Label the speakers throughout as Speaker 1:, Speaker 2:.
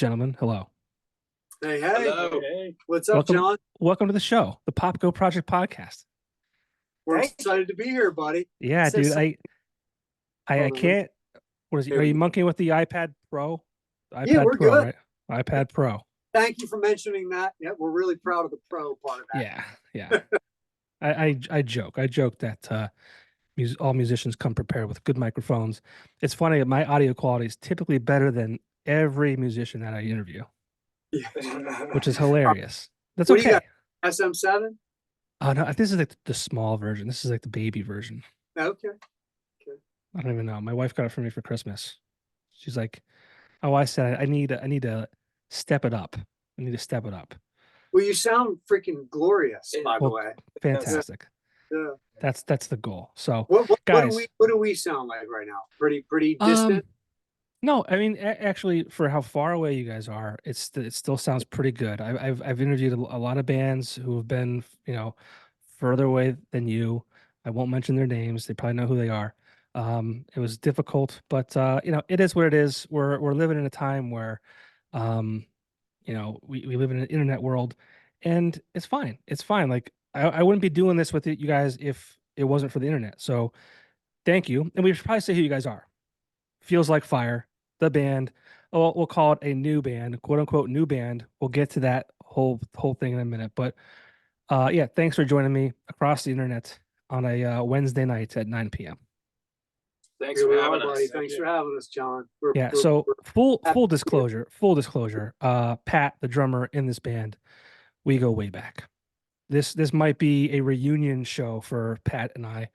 Speaker 1: gentlemen. Hello.
Speaker 2: Hey,
Speaker 3: Hello. Hey.
Speaker 2: What's up,
Speaker 1: Welcome,
Speaker 2: John?
Speaker 1: welcome to the show, the Popko Project Podcast.
Speaker 2: We're excited to be here, buddy.
Speaker 1: Yeah, dude. I
Speaker 2: Hold on.
Speaker 1: can't. What is it? Are you monkeying with the iPad Pro? The
Speaker 2: Yeah,
Speaker 1: iPad
Speaker 2: we're
Speaker 1: Pro,
Speaker 2: good.
Speaker 1: right? iPad Pro.
Speaker 2: Thank you for mentioning that. Yeah, we're really proud of the pro part of that.
Speaker 1: Yeah. I joke. I joke that all musicians come prepared with good microphones. It's funny. My audio quality is typically better than every musician that I interview,
Speaker 2: Yeah.
Speaker 1: which is hilarious. That's
Speaker 2: What do you
Speaker 1: okay.
Speaker 2: got? SM7?
Speaker 1: Oh no, this is like the small version. This is like the baby version.
Speaker 2: Okay.
Speaker 1: I don't even know. My wife got it for me for Christmas. She's like, "Oh, I said I need to step it up. I need to step it up."
Speaker 2: Well, you sound freaking glorious, by the way.
Speaker 1: Fantastic.
Speaker 2: Yeah.
Speaker 1: That's the goal. So,
Speaker 2: What
Speaker 1: guys,
Speaker 2: do we sound like right now? Pretty distant.
Speaker 1: No, I mean, actually, for how far away you guys are, it still sounds pretty good. I've interviewed a lot of bands who have been, further away than you. I won't mention their names. They probably know who they are. It was difficult, but it is what it is. We're living in a time where, um, we live in an internet world, and it's fine. It's fine. Like I wouldn't be doing this with you guys if it wasn't for the internet. So thank you, and we should probably say who you guys are. Feels Like Fire, the band. Oh, we'll call it a new band, quote unquote new band. We'll get to that whole thing in a minute. But yeah, thanks for joining me across the internet on a Wednesday night at 9 p.m.
Speaker 2: Thanks for having us. Thanks for having us, John.
Speaker 1: So full disclosure. Pat, the drummer in this band, we go way back. This might be a reunion show for Pat and I.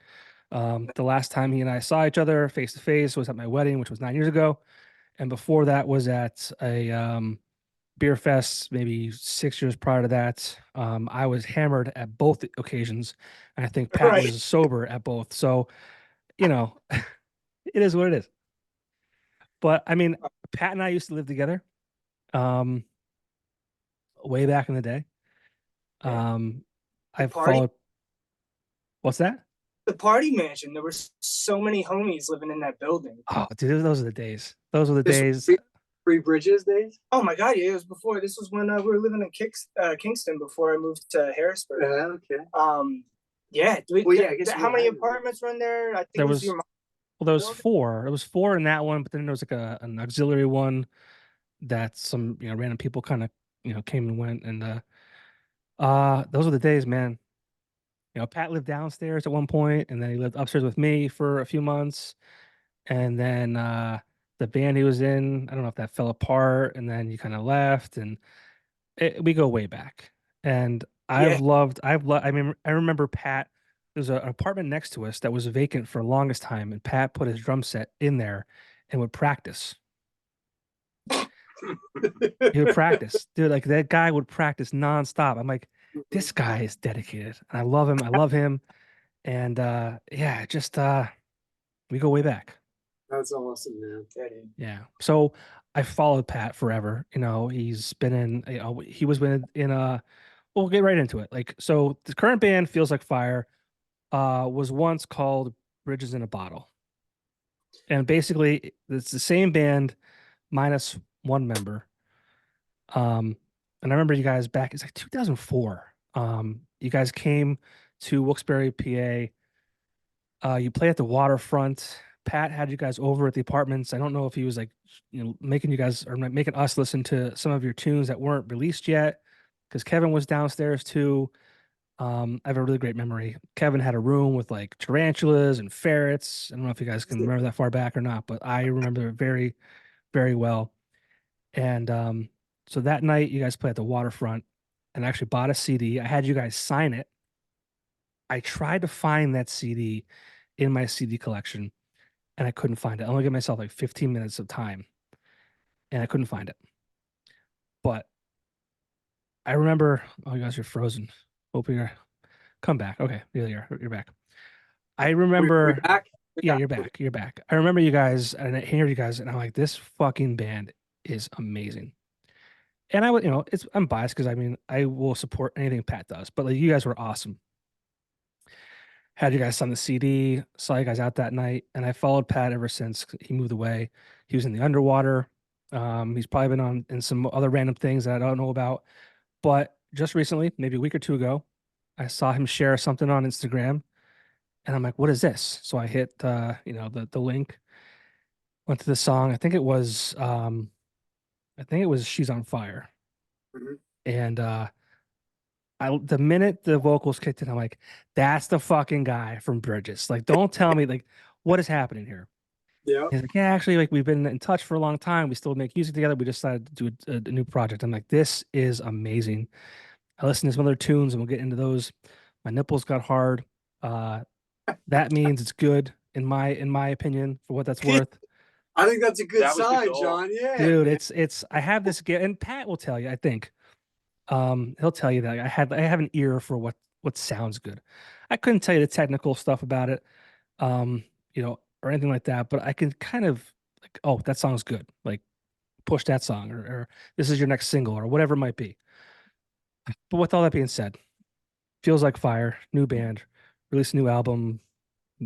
Speaker 1: The last time he and I saw each other face to face was at my wedding, which was 9 years ago. And before that was at a beer fest, maybe 6 years prior to that. I was hammered at both occasions. And I think Pat was sober at both. So, it is what it is. But I mean, Pat and I used to live together way back in the day. I've followed. What's that?
Speaker 3: The party mansion. There were so many homies living in that building.
Speaker 1: Oh, dude, those are the days. Those were the days.
Speaker 2: Free Bridges days?
Speaker 3: Oh my God, yeah, it was before. This was when we were living in Kingston before I moved to Harrisburg.
Speaker 2: Okay.
Speaker 3: Yeah. How many apartments were in there? I think
Speaker 1: there was four. There was four in that one, but then there was like an auxiliary one that some random people kind of came and went, and those were the days, man. Pat lived downstairs at one point, and then he lived upstairs with me for a few months. And then the band he was in, I don't know if that fell apart, and then you kind of left, and we go way back. And I mean, I remember Pat, there's an apartment next to us that was vacant for the longest time, and Pat put his drum set in there and would practice. He would practice. Dude, like that guy would practice nonstop. I'm like, this guy is dedicated. And I love him. I love him. And yeah, just we go way back.
Speaker 2: That's awesome, man.
Speaker 1: Yeah. So I followed Pat forever. He's been in, he was in we'll get right into it. Like, so the current band Feels Like Fire was once called Bridges in a Bottle. And basically it's the same band minus one member. And I remember you guys back, it's like 2004. You guys came to Wilkes-Barre, PA. You play at the waterfront. Pat had you guys over at the apartments. I don't know if he was like, making you guys or making us listen to some of your tunes that weren't released yet, because Kevin was downstairs too. I have a really great memory. Kevin had a room with like tarantulas and ferrets. I don't know if you guys can remember that far back or not, but I remember it very, very well. And so that night you guys played at the waterfront, and I actually bought a CD. I had you guys sign it. I tried to find that CD in my CD collection, and I couldn't find it. I only gave myself like 15 minutes of time, and I couldn't find it. But I remember, oh, you guys are frozen. Hope you're come back. Okay, you're back. I remember.
Speaker 2: We're back?
Speaker 1: Yeah, you're back. You're back. I remember you guys, and I hear you guys, and I'm like, this fucking band is amazing. And I would, I'm biased because I mean, I will support anything Pat does, but like you guys were awesome. Had you guys on the CD, saw you guys out that night, and I followed Pat ever since he moved away. He was in the underwater. He's probably been on in some other random things that I don't know about. But just recently, maybe a week or two ago, I saw him share something on Instagram, and I'm like, "What is this?" So I hit the link, went to the song. I think it was "She's on Fire,"
Speaker 2: Mhm.
Speaker 1: and the minute the vocals kicked in, I'm like, "That's the fucking guy from Bridges." Like, don't tell me like what is happening here.
Speaker 2: Yeah.
Speaker 1: He's like, "Yeah, actually, like we've been in touch for a long time. We still make music together. We decided to do a new project." I'm like, "This is amazing." I listened to some other tunes, and we'll get into those. My nipples got hard. Uh, that means it's good in my opinion, for what that's worth.
Speaker 2: I think that's a good
Speaker 4: That was the
Speaker 2: sign,
Speaker 4: goal.
Speaker 2: John. Yeah,
Speaker 1: Dude,
Speaker 2: man.
Speaker 1: it's I have this gift, and Pat will tell you, I think. He'll tell you that I have an ear for what sounds good. I couldn't tell you the technical stuff about it, um, or anything like that, but I can kind of like, oh, that song's good. Like push that song, or this is your next single, or whatever it might be. But with all that being said, feels like fire, new band, released a new album,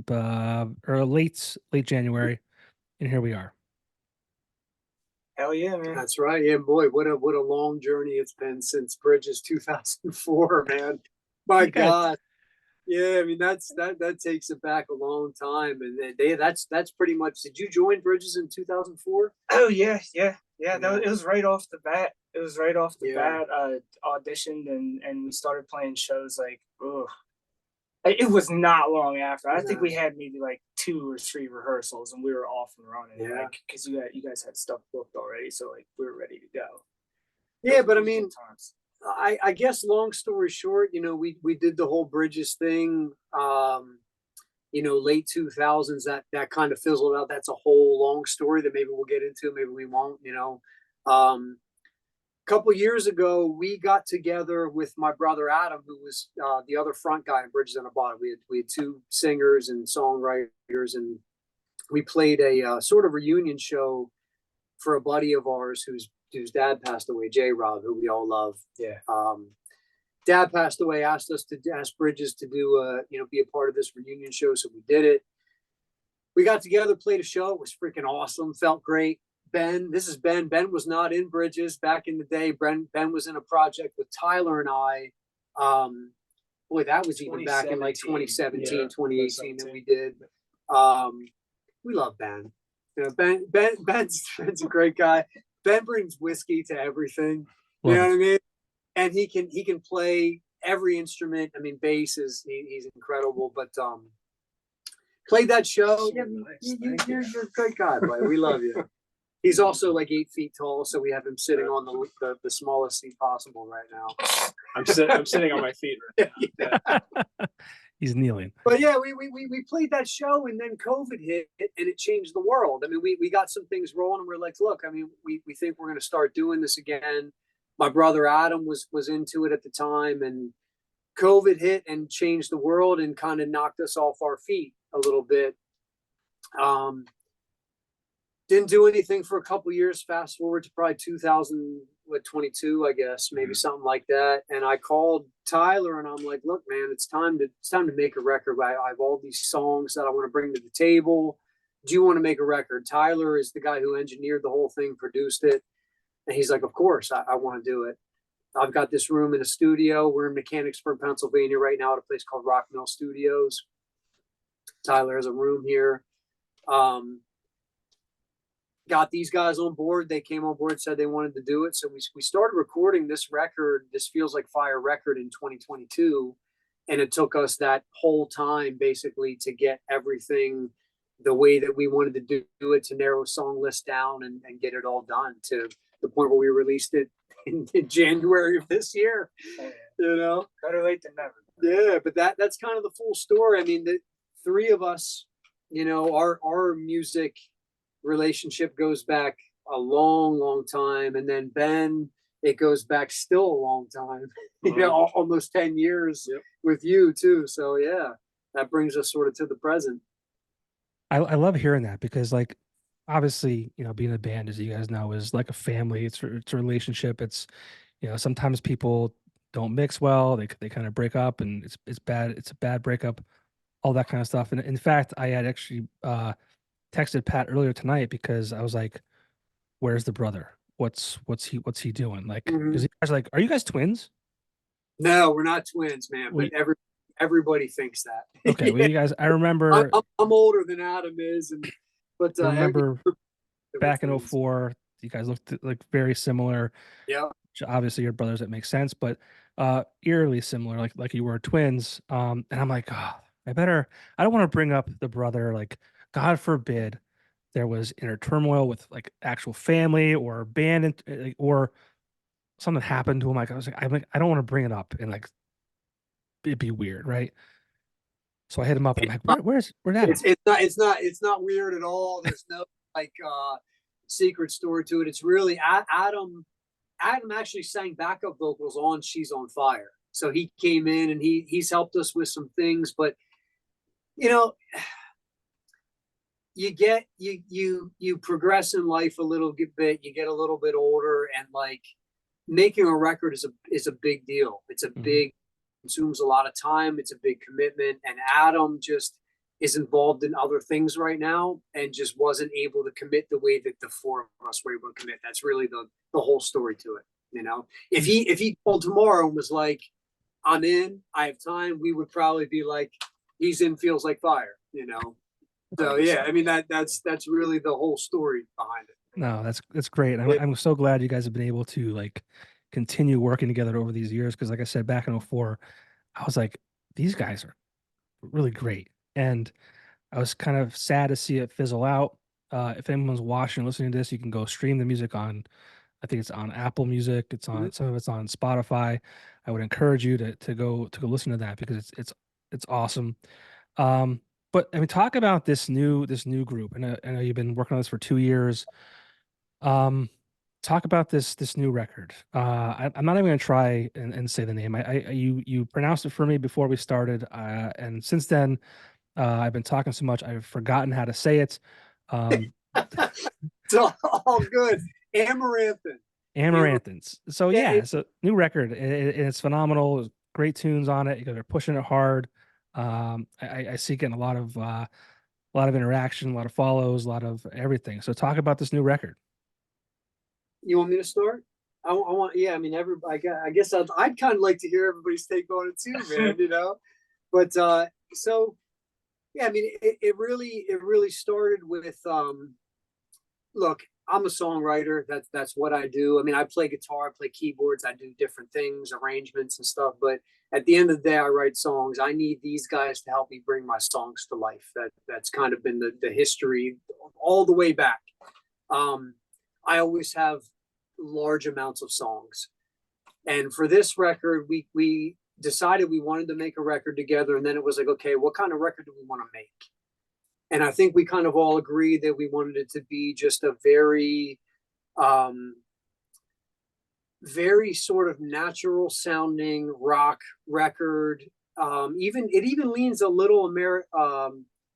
Speaker 1: or late January, and here we are.
Speaker 3: Hell yeah, man.
Speaker 2: That's right. Yeah, boy, what a long journey it's been since Bridges 2004, man. My
Speaker 1: You gotta-
Speaker 2: God. Yeah, I mean that takes it back a long time, and that's pretty much. Did you join Bridges in 2004?
Speaker 3: Oh yeah. It was right off the bat. It was right off the
Speaker 2: Yeah.
Speaker 3: bat. Auditioned and we started playing shows like, ugh. It was not long after. I think
Speaker 2: No.
Speaker 3: we had maybe like 2 or 3 rehearsals, and we were off and running.
Speaker 2: Yeah.
Speaker 3: Like, because you guys had stuff booked already, so like we were ready to go.
Speaker 2: Yeah, but I
Speaker 3: Those were
Speaker 2: mean,
Speaker 3: good times.
Speaker 2: I guess long story short, we did the whole Bridges thing. Late 2000s. That kind of fizzled out. That's a whole long story that maybe we'll get into. Maybe we won't. Couple years ago, we got together with my brother Adam, who was the other front guy in Bridges on a Bottom. We had 2 singers and songwriters, and we played a sort of reunion show for a buddy of ours whose dad passed away, J. Rob, who we all love.
Speaker 3: Yeah.
Speaker 2: Dad passed away, asked us to ask Bridges to do be a part of this reunion show, so we did it. We got together, played a show. It was freaking awesome. Felt great. This is Ben. Ben was not in Bridges back in the day. Ben was in a project with Tyler and I. Boy, that was even back in like 2017, 2018 that we did. We love Ben. Ben's a great guy. Ben brings whiskey to everything. You know what I mean? And he can play every instrument. I mean, bass he's incredible. But played that show. Yeah, you're a great guy, buddy. We love you. He's also like 8 feet tall, so we have him sitting on the smallest seat possible right now.
Speaker 4: I'm sitting on my feet right now.
Speaker 1: Yeah. He's kneeling.
Speaker 2: But yeah, we played that show, and then COVID hit, and it changed the world. I mean, we got some things rolling, and we're like, look, I mean, we think we're going to start doing this again. My brother Adam was into it at the time, and COVID hit and changed the world and kind of knocked us off our feet a little bit. Didn't do anything for a couple years. Fast forward to probably 2022, I guess, maybe something like that. And I called Tyler, and I'm like, "Look, man, it's time to make a record. I have all these songs that I want to bring to the table. Do you want to make a record?" Tyler is the guy who engineered the whole thing, produced it, and he's like, "Of course, I want to do it." I've got this room in a studio. We're in Mechanicsburg, Pennsylvania right now at a place called Rock Mill Studios. Tyler has a room here. Got these guys on board. They came on board, said they wanted to do it. So we started recording this record, this Feels Like Fire record, in 2022. And it took us that whole time basically to get everything the way that we wanted to do it, to narrow song list down and get it all done to the point where we released it in January of this year.
Speaker 3: Better late than never.
Speaker 2: Yeah, but that's kind of the full story. I mean, the 3 of us, our music relationship goes back a long time, and then Ben, it goes back still a long time. Almost 10 years. Yep. With you too. So yeah, that brings us sort of to the present.
Speaker 1: I love hearing that, because like obviously, being a band, as you guys know, is like a family. It's a relationship. It's sometimes people don't mix well. They kind of break up, and it's bad. It's a bad breakup, all that kind of stuff. And in fact, I had actually texted Pat earlier tonight, because I was like, where's the brother? What's he doing? Like,
Speaker 2: Mhm.
Speaker 1: because you guys are like, are you guys twins?
Speaker 2: No, we're not twins, man. But everybody thinks that.
Speaker 1: Okay, well,
Speaker 2: Yeah,
Speaker 1: you guys, I remember,
Speaker 2: I'm older than Adam is, but
Speaker 1: I remember
Speaker 2: we're
Speaker 1: back in
Speaker 2: twins.
Speaker 1: '04, you guys looked like very similar.
Speaker 2: Yeah.
Speaker 1: Obviously, you're brothers, that makes sense, but eerily similar, like you were twins. And I'm like, oh, I don't want to bring up the brother, like, God forbid there was inner turmoil with like actual family or band like, or something happened to him. Like, I don't want to bring it up and like it'd be weird, right? So I hit him up. I'm like, where's Adam?
Speaker 2: It's not weird at all. There's no like secret story to it. It's really Adam. Adam actually sang backup vocals on "She's on Fire," so he came in and he's helped us with some things. But you know, you progress in life a little bit. You get a little bit older, and like making a record is a big deal. It's a big consumes a lot of time. It's a big commitment, and Adam just is involved in other things right now and just wasn't able to commit the way that the four of us were able to commit. That's really the whole story to it. You know, if he called tomorrow and was like, I'm in, I have time, we would probably be like, he's in, feels like fire, you know. So yeah, I mean that's really the whole story behind it.
Speaker 1: No, that's great. I'm so glad you guys have been able to like continue working together over these years. Because like I said, back in '04, I was like, these guys are really great. And I was kind of sad to see it fizzle out. If anyone's watching, listening to this, you can go stream the music on, I think it's on Apple Music. It's on some of it's on Spotify. I would encourage you to go listen to that because it's awesome. But I mean, talk about this new group. And I know you've been working on this for 2 years. Talk about this new record. I'm not even gonna try and say the name. You pronounced it for me before we started. And since then, I've been talking so much I've forgotten how to say it.
Speaker 2: It's all good. Amaranthine.
Speaker 1: Amaranthines. So
Speaker 2: Yeah,
Speaker 1: yeah, it's a new record. It's phenomenal. There's great tunes on it. You guys are pushing it hard. I see getting a lot of interaction, a lot of follows, a lot of everything. So talk about this new record.
Speaker 2: You want me to start? I want, yeah. I mean, I guess I'd kind of like to hear everybody's take on it too, man. You know, but so yeah. I mean, it really started with look. I'm a songwriter. That's what I do. I mean, I play guitar, I play keyboards, I do different things, arrangements and stuff. But at the end of the day, I write songs. I need these guys to help me bring my songs to life. That's kind of been the history all the way back. I always have large amounts of songs, and for this record, we decided we wanted to make a record together, and then it was like, okay, what kind of record do we want to make? And I think we kind of all agreed that we wanted it to be just a very, very sort of natural sounding rock record. It even leans a little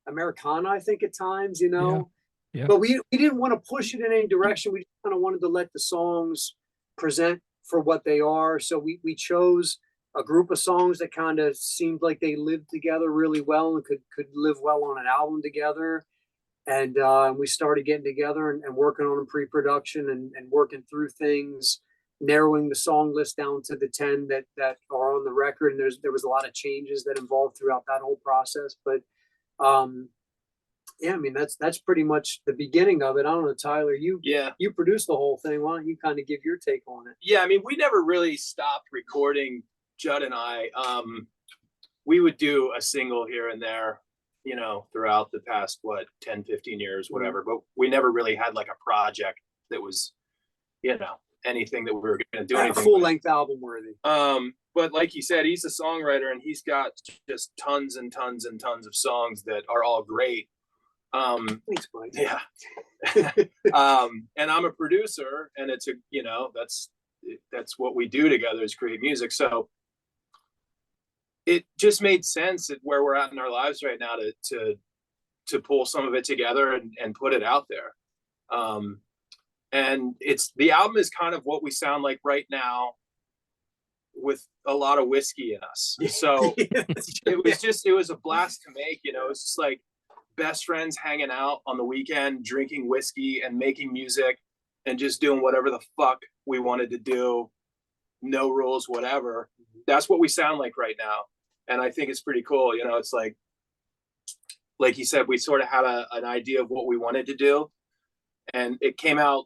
Speaker 2: Americana, I think, at times, you know.
Speaker 1: Yeah.
Speaker 2: But we didn't want to push it in any direction. We just kind of wanted to let the songs present for what they are. So we chose a group of songs that kind of seemed like they lived together really well and could live well on an album together. And we started getting together and working on pre-production and working through things, narrowing the song list down to the 10 that are on the record. And there was a lot of changes that involved throughout that whole process. But yeah, I mean that's pretty much the beginning of it. I don't know, Tyler, you produced the whole thing. Why don't you kind of give your take on it?
Speaker 4: Yeah, I mean, we never really stopped recording. Judd and I, we would do a single here and there, you know, throughout the past, 10, 15 years, whatever. But we never really had like a project that was, you know, anything that we were going to do. Anything
Speaker 2: full length album worthy.
Speaker 4: But like he said, he's a songwriter and he's got just tons and tons and tons of songs that are all great.
Speaker 2: Thanks, Mike.
Speaker 4: Yeah. And I'm a producer, and it's that's what we do together is create music. So it just made sense at where we're at in our lives right now to pull some of it together and put it out there. And the album is kind of what we sound like right now with a lot of whiskey in us. So it was a blast to make, you know. It's just like best friends hanging out on the weekend, drinking whiskey and making music and just doing whatever the fuck we wanted to do, no rules, whatever. That's what we sound like right now. And I think it's pretty cool. You know, it's like you said, we sort of had an idea of what we wanted to do, and it came out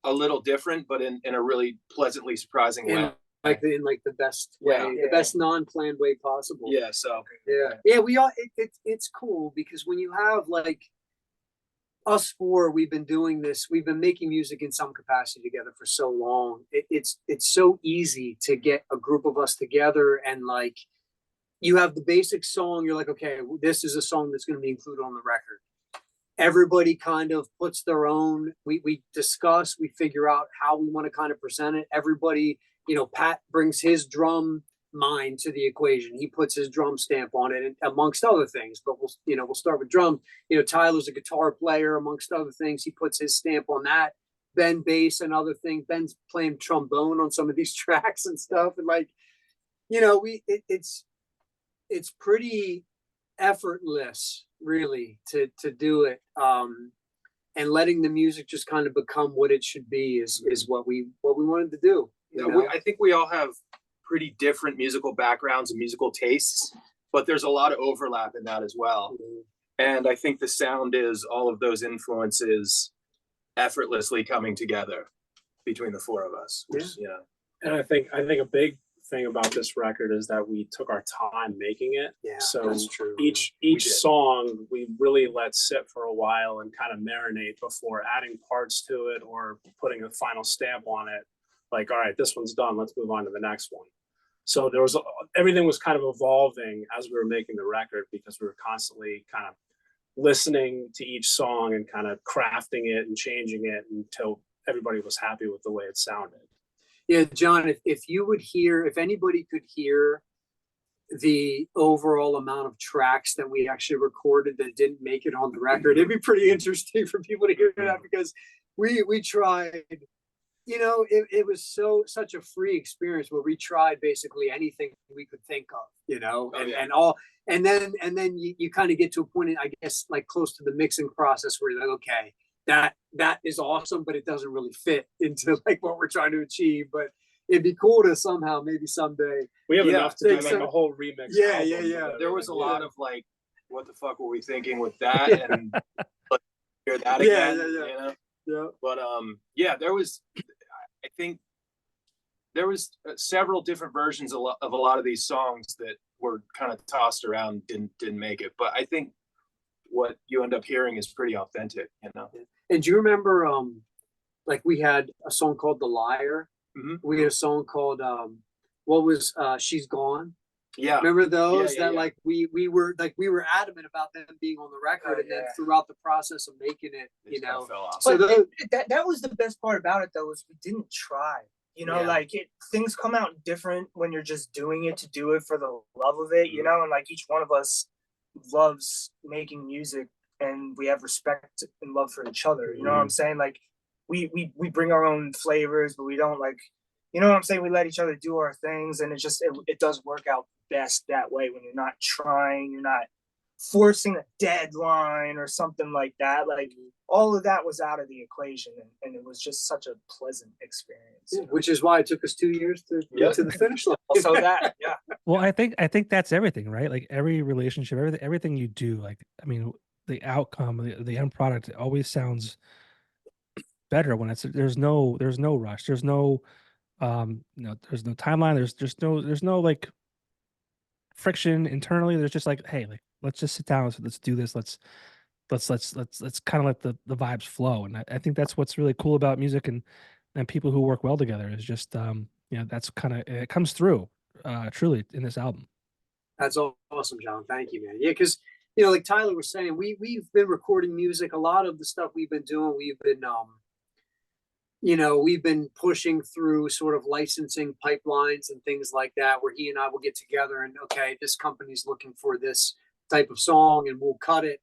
Speaker 4: a little different, but in a really pleasantly surprising way.
Speaker 2: In the best way, the best non-planned way possible.
Speaker 4: Yeah. So
Speaker 2: yeah. We all it's cool because when you have like us four, we've been doing this. We've been making music in some capacity together for so long. It's so easy to get a group of us together and like you have the basic song. You're like, okay, this is a song that's going to be included on the record. Everybody kind of puts their own. We discuss. We figure out how we want to kind of present it. Everybody. You know, Pat brings his drum mind to the equation. He puts his drum stamp on it, and amongst other things. But we'll start with drum. You know, Tyler's a guitar player, amongst other things. He puts his stamp on that. Ben bass and other things. Ben's playing trombone on some of these tracks and stuff. And like, you know, it's pretty effortless, really, to do it. And letting the music just kind of become what it should be is what we wanted to do.
Speaker 4: Yeah, I think we all have pretty different musical backgrounds and musical tastes, but there's a lot of overlap in that as well. Mm-hmm. And I think the sound is all of those influences effortlessly coming together between the four of us. Which,
Speaker 5: And I think a big thing about this record is that we took our time making it.
Speaker 2: Yeah,
Speaker 5: so
Speaker 2: that's true.
Speaker 5: Each song we really let sit for a while and kind of marinate before adding parts to it or putting a final stamp on it. Like, all right, this one's done. Let's move on to the next one. So everything was kind of evolving as we were making the record because we were constantly kind of listening to each song and kind of crafting it and changing it until everybody was happy with the way it sounded.
Speaker 2: Yeah, John, if anybody could hear the overall amount of tracks that we actually recorded that didn't make it on the record, it'd be pretty interesting for people to hear that because we tried. You know, it was such a free experience where we tried basically anything we could think of, you know, and then you kind of get to a point, I guess, like close to the mixing process where you're like, okay, that is awesome, but it doesn't really fit into like what we're trying to achieve. But it'd be cool to somehow, maybe someday.
Speaker 5: We have enough to do like a whole remix.
Speaker 2: Yeah.
Speaker 4: There was a lot of like, what the fuck were we thinking with that? And let's hear that again. You know?
Speaker 2: Yeah.
Speaker 4: But I think there was several different versions of a lot of these songs that were kind of tossed around, didn't make it. But I think what you end up hearing is pretty authentic, you know.
Speaker 2: And do you remember like we had a song called The Liar? Mm-hmm. We had a song called She's Gone.
Speaker 4: Yeah.
Speaker 2: Remember those like we were adamant about them being on the record, and then throughout the process of making it, you know.
Speaker 3: So that was the best part about it though, was we didn't try. You know, like things come out different when you're just doing it to do it for the love of it, you know, and like each one of us loves making music and we have respect and love for each other. You know what I'm saying? Like we bring our own flavors, but we don't like, you know what I'm saying? We let each other do our things, and it does work out best that way when you're not trying, you're not forcing a deadline or something like that. Like all of that was out of the equation, and it was just such a pleasant experience.
Speaker 2: Yeah, which is why it took us 2 years to get to the finish line.
Speaker 3: So that,
Speaker 1: Well, I think that's everything, right? Like every relationship, everything you do, like, I mean, the outcome, the end product always sounds better when there's no rush. There's no there's no timeline. There's no like friction internally. There's just like, hey, like let's just sit down. Let's do this. Let's kind of let the vibes flow. And I think that's what's really cool about music and people who work well together is just that's kind of, it comes through truly in this album.
Speaker 2: That's awesome, John. Thank you, man. Yeah, because you know, like Tyler was saying, we've been recording music. A lot of the stuff we've been doing, we've been pushing through sort of licensing pipelines and things like that, where he and I will get together and, okay, this company's looking for this type of song and we'll cut it.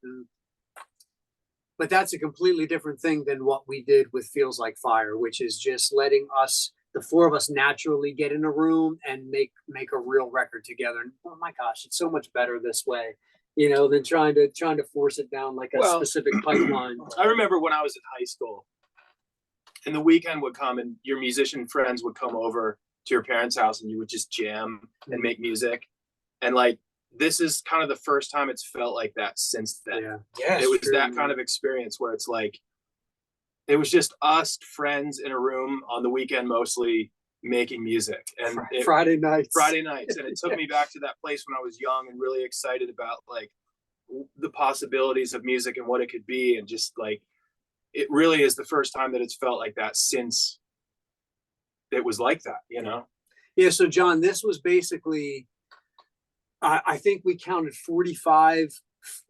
Speaker 2: But that's a completely different thing than what we did with Feels Like Fire, which is just letting us, the four of us, naturally get in a room and make a real record together. And oh my gosh, it's so much better this way, you know, than trying to force it down like a specific pipeline.
Speaker 4: I remember when I was in high school, and the weekend would come and your musician friends would come over to your parents' house and you would just jam and make music. And like, this is kind of the first time it's felt like that since then.
Speaker 3: Yeah,
Speaker 4: It was that kind of experience where it's like, it was just us friends in a room on the weekend, mostly making music. And
Speaker 2: Friday nights.
Speaker 4: And it took me back to that place when I was young and really excited about like the possibilities of music and what it could be. And just like, it really is the first time that it's felt like that since it was like that, you know?
Speaker 2: Yeah. So John, this was basically, I think we counted 45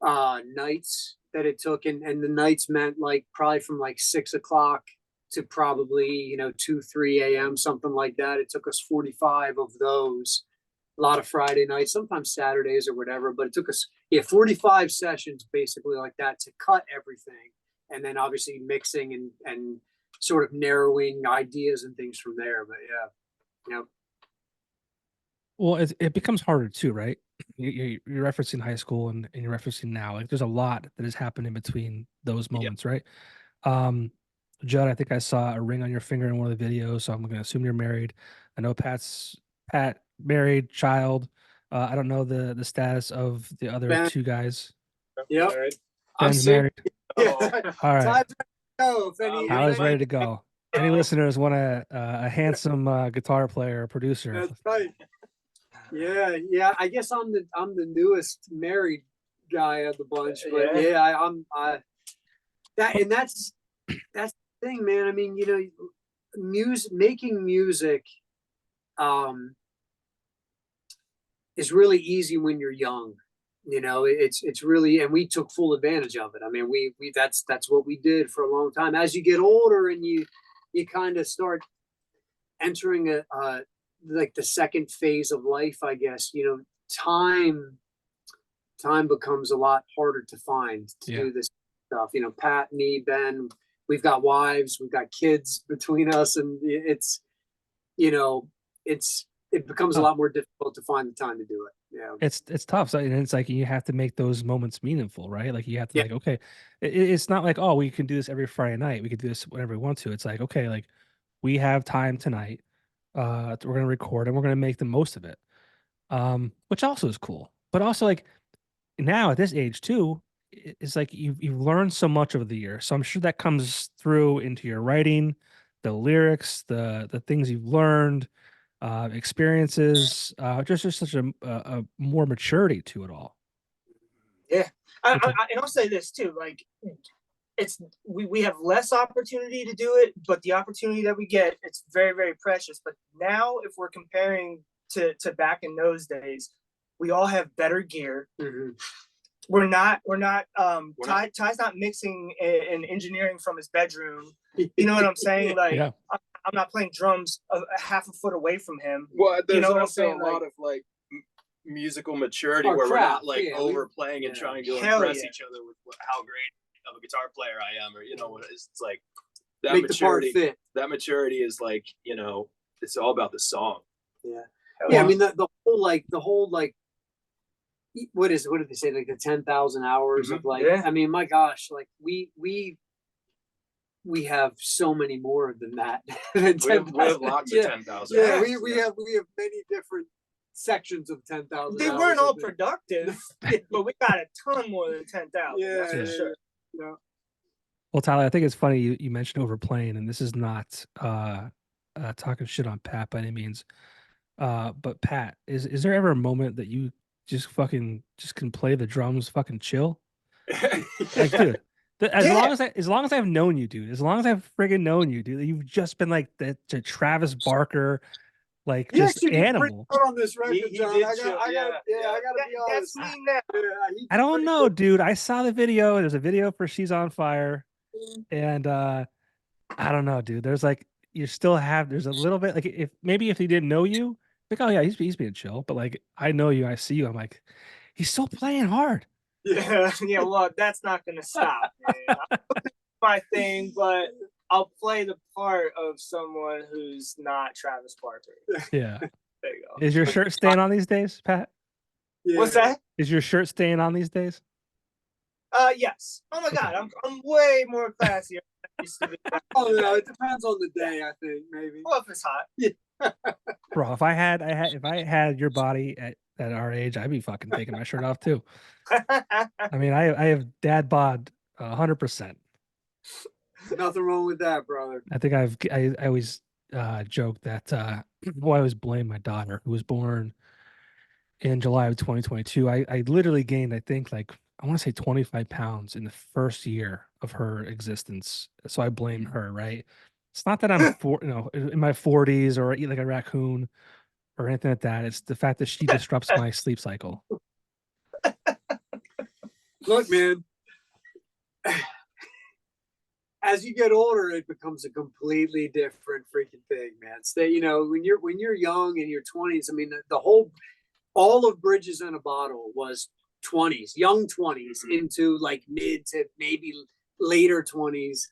Speaker 2: nights that it took. And the nights meant like probably from like 6 o'clock to probably, 2, 3 a.m., something like that. It took us 45 of those, a lot of Friday nights, sometimes Saturdays or whatever, but it took us, 45 sessions basically like that to cut everything. And then obviously mixing and sort of narrowing ideas and things from there. But yeah.
Speaker 1: Well, it becomes harder too, right? You're referencing high school and you're referencing now. Like, there's a lot that has happened in between those moments, right? Judd, I think I saw a ring on your finger in one of the videos, so I'm going to assume you're married. I know Pat married, child. I don't know the status of the other
Speaker 2: Ben.
Speaker 1: two guys.
Speaker 2: Yep.
Speaker 1: Ben's married.
Speaker 2: Yeah.
Speaker 1: All right. I was
Speaker 2: Any-
Speaker 1: ready to go. Any listeners want a handsome guitar player or producer?
Speaker 2: That's right. Yeah. I guess I'm the newest married guy of the bunch, but that's the thing, man. I mean, making music is really easy when you're young. It's really, and we took full advantage of it. I mean, we that's what we did for a long time. As you get older and you kind of start entering like the second phase of life, I guess, time becomes a lot harder to find to do this stuff. Pat, me, Ben, we've got wives, we've got kids between us, and it becomes a lot more difficult to find the time to do it. Yeah,
Speaker 1: it's tough. So, and it's like you have to make those moments meaningful, right? Like you have to like, okay, it's not like, oh, we can do this every Friday night. We could do this whenever we want to. It's like, okay, like we have time tonight. We're gonna record and we're gonna make the most of it. Which also is cool. But also like now at this age too, it's like you've learned so much over the year. So I'm sure that comes through into your writing, the lyrics, the things you've learned, experiences, just such a more maturity to it all.
Speaker 3: Yeah. And I'll say this too, like we have less opportunity to do it, but the opportunity that we get, it's very, very precious. But now if we're comparing to back in those days, we all have better gear.
Speaker 2: Mm-hmm.
Speaker 3: We're not Ty's not mixing and engineering from his bedroom. You know what I'm saying? Like I'm not playing drums a half a foot away from him.
Speaker 4: Well, there's
Speaker 3: also
Speaker 4: a lot of like musical maturity where we're not like overplaying and trying to impress each other with how great of a guitar player I am, or it's like that
Speaker 2: make
Speaker 4: maturity.
Speaker 2: The part fit.
Speaker 4: That maturity is like it's all about the song.
Speaker 2: Yeah. I mean the whole what did they say, like the 10,000 hours of like, I mean, my gosh, like we have so many more than that.
Speaker 4: We have lots of 10,000.
Speaker 2: Yeah, we have many different sections of 10,000.
Speaker 3: They weren't all productive, but we got a ton more than 10,000.
Speaker 2: Yeah,
Speaker 3: for sure.
Speaker 2: Yeah.
Speaker 1: Well, Tyler, I think it's funny you mentioned overplaying, and this is not talking shit on Pat by any means. But Pat, is there ever a moment that you just can play the drums fucking chill? Like, dude, as long as I've known you, dude, as long as I've friggin' known you, dude, you've just been like the Travis Barker, like just animal.
Speaker 2: On this record, John. I gotta be honest.
Speaker 3: That's me now.
Speaker 1: I don't know, dude. I saw the video. There's a video for She's on Fire, and I don't know, dude. There's like there's a little bit like if he didn't know you, like, oh yeah, he's being chill, but like I know you, I see you, I'm like, he's still playing hard.
Speaker 3: Yeah. Well, that's not gonna stop, man. My thing, but I'll play the part of someone who's not Travis Barker.
Speaker 1: Yeah.
Speaker 3: There you go.
Speaker 1: Is your shirt staying on these days, Pat?
Speaker 3: Yeah. What's that?
Speaker 1: Is your shirt staying on these days?
Speaker 3: Yes. Oh my God, I'm way more classy than I used to be.
Speaker 2: Oh no, it depends on the day. I think maybe.
Speaker 3: Well, if it's hot.
Speaker 1: Bro, if I had your body at our age, I'd be fucking taking my shirt off too. I mean, I have dad bod 100%.
Speaker 2: Nothing wrong with that, brother.
Speaker 1: I think I always joke that well, I always blame my daughter who was born in July of 2022. I literally gained, I think, like I want to say 25 pounds in the first year of her existence. So I blame her, right? It's not that I'm in my 40s or eat like a raccoon or anything like that. It's the fact that she disrupts my sleep cycle.
Speaker 2: Look, man. As you get older, it becomes a completely different freaking thing, man. Stay, when you're young in your 20s, I mean, all of Bridges in a Bottle was 20s, young 20s into like mid to maybe later 20s.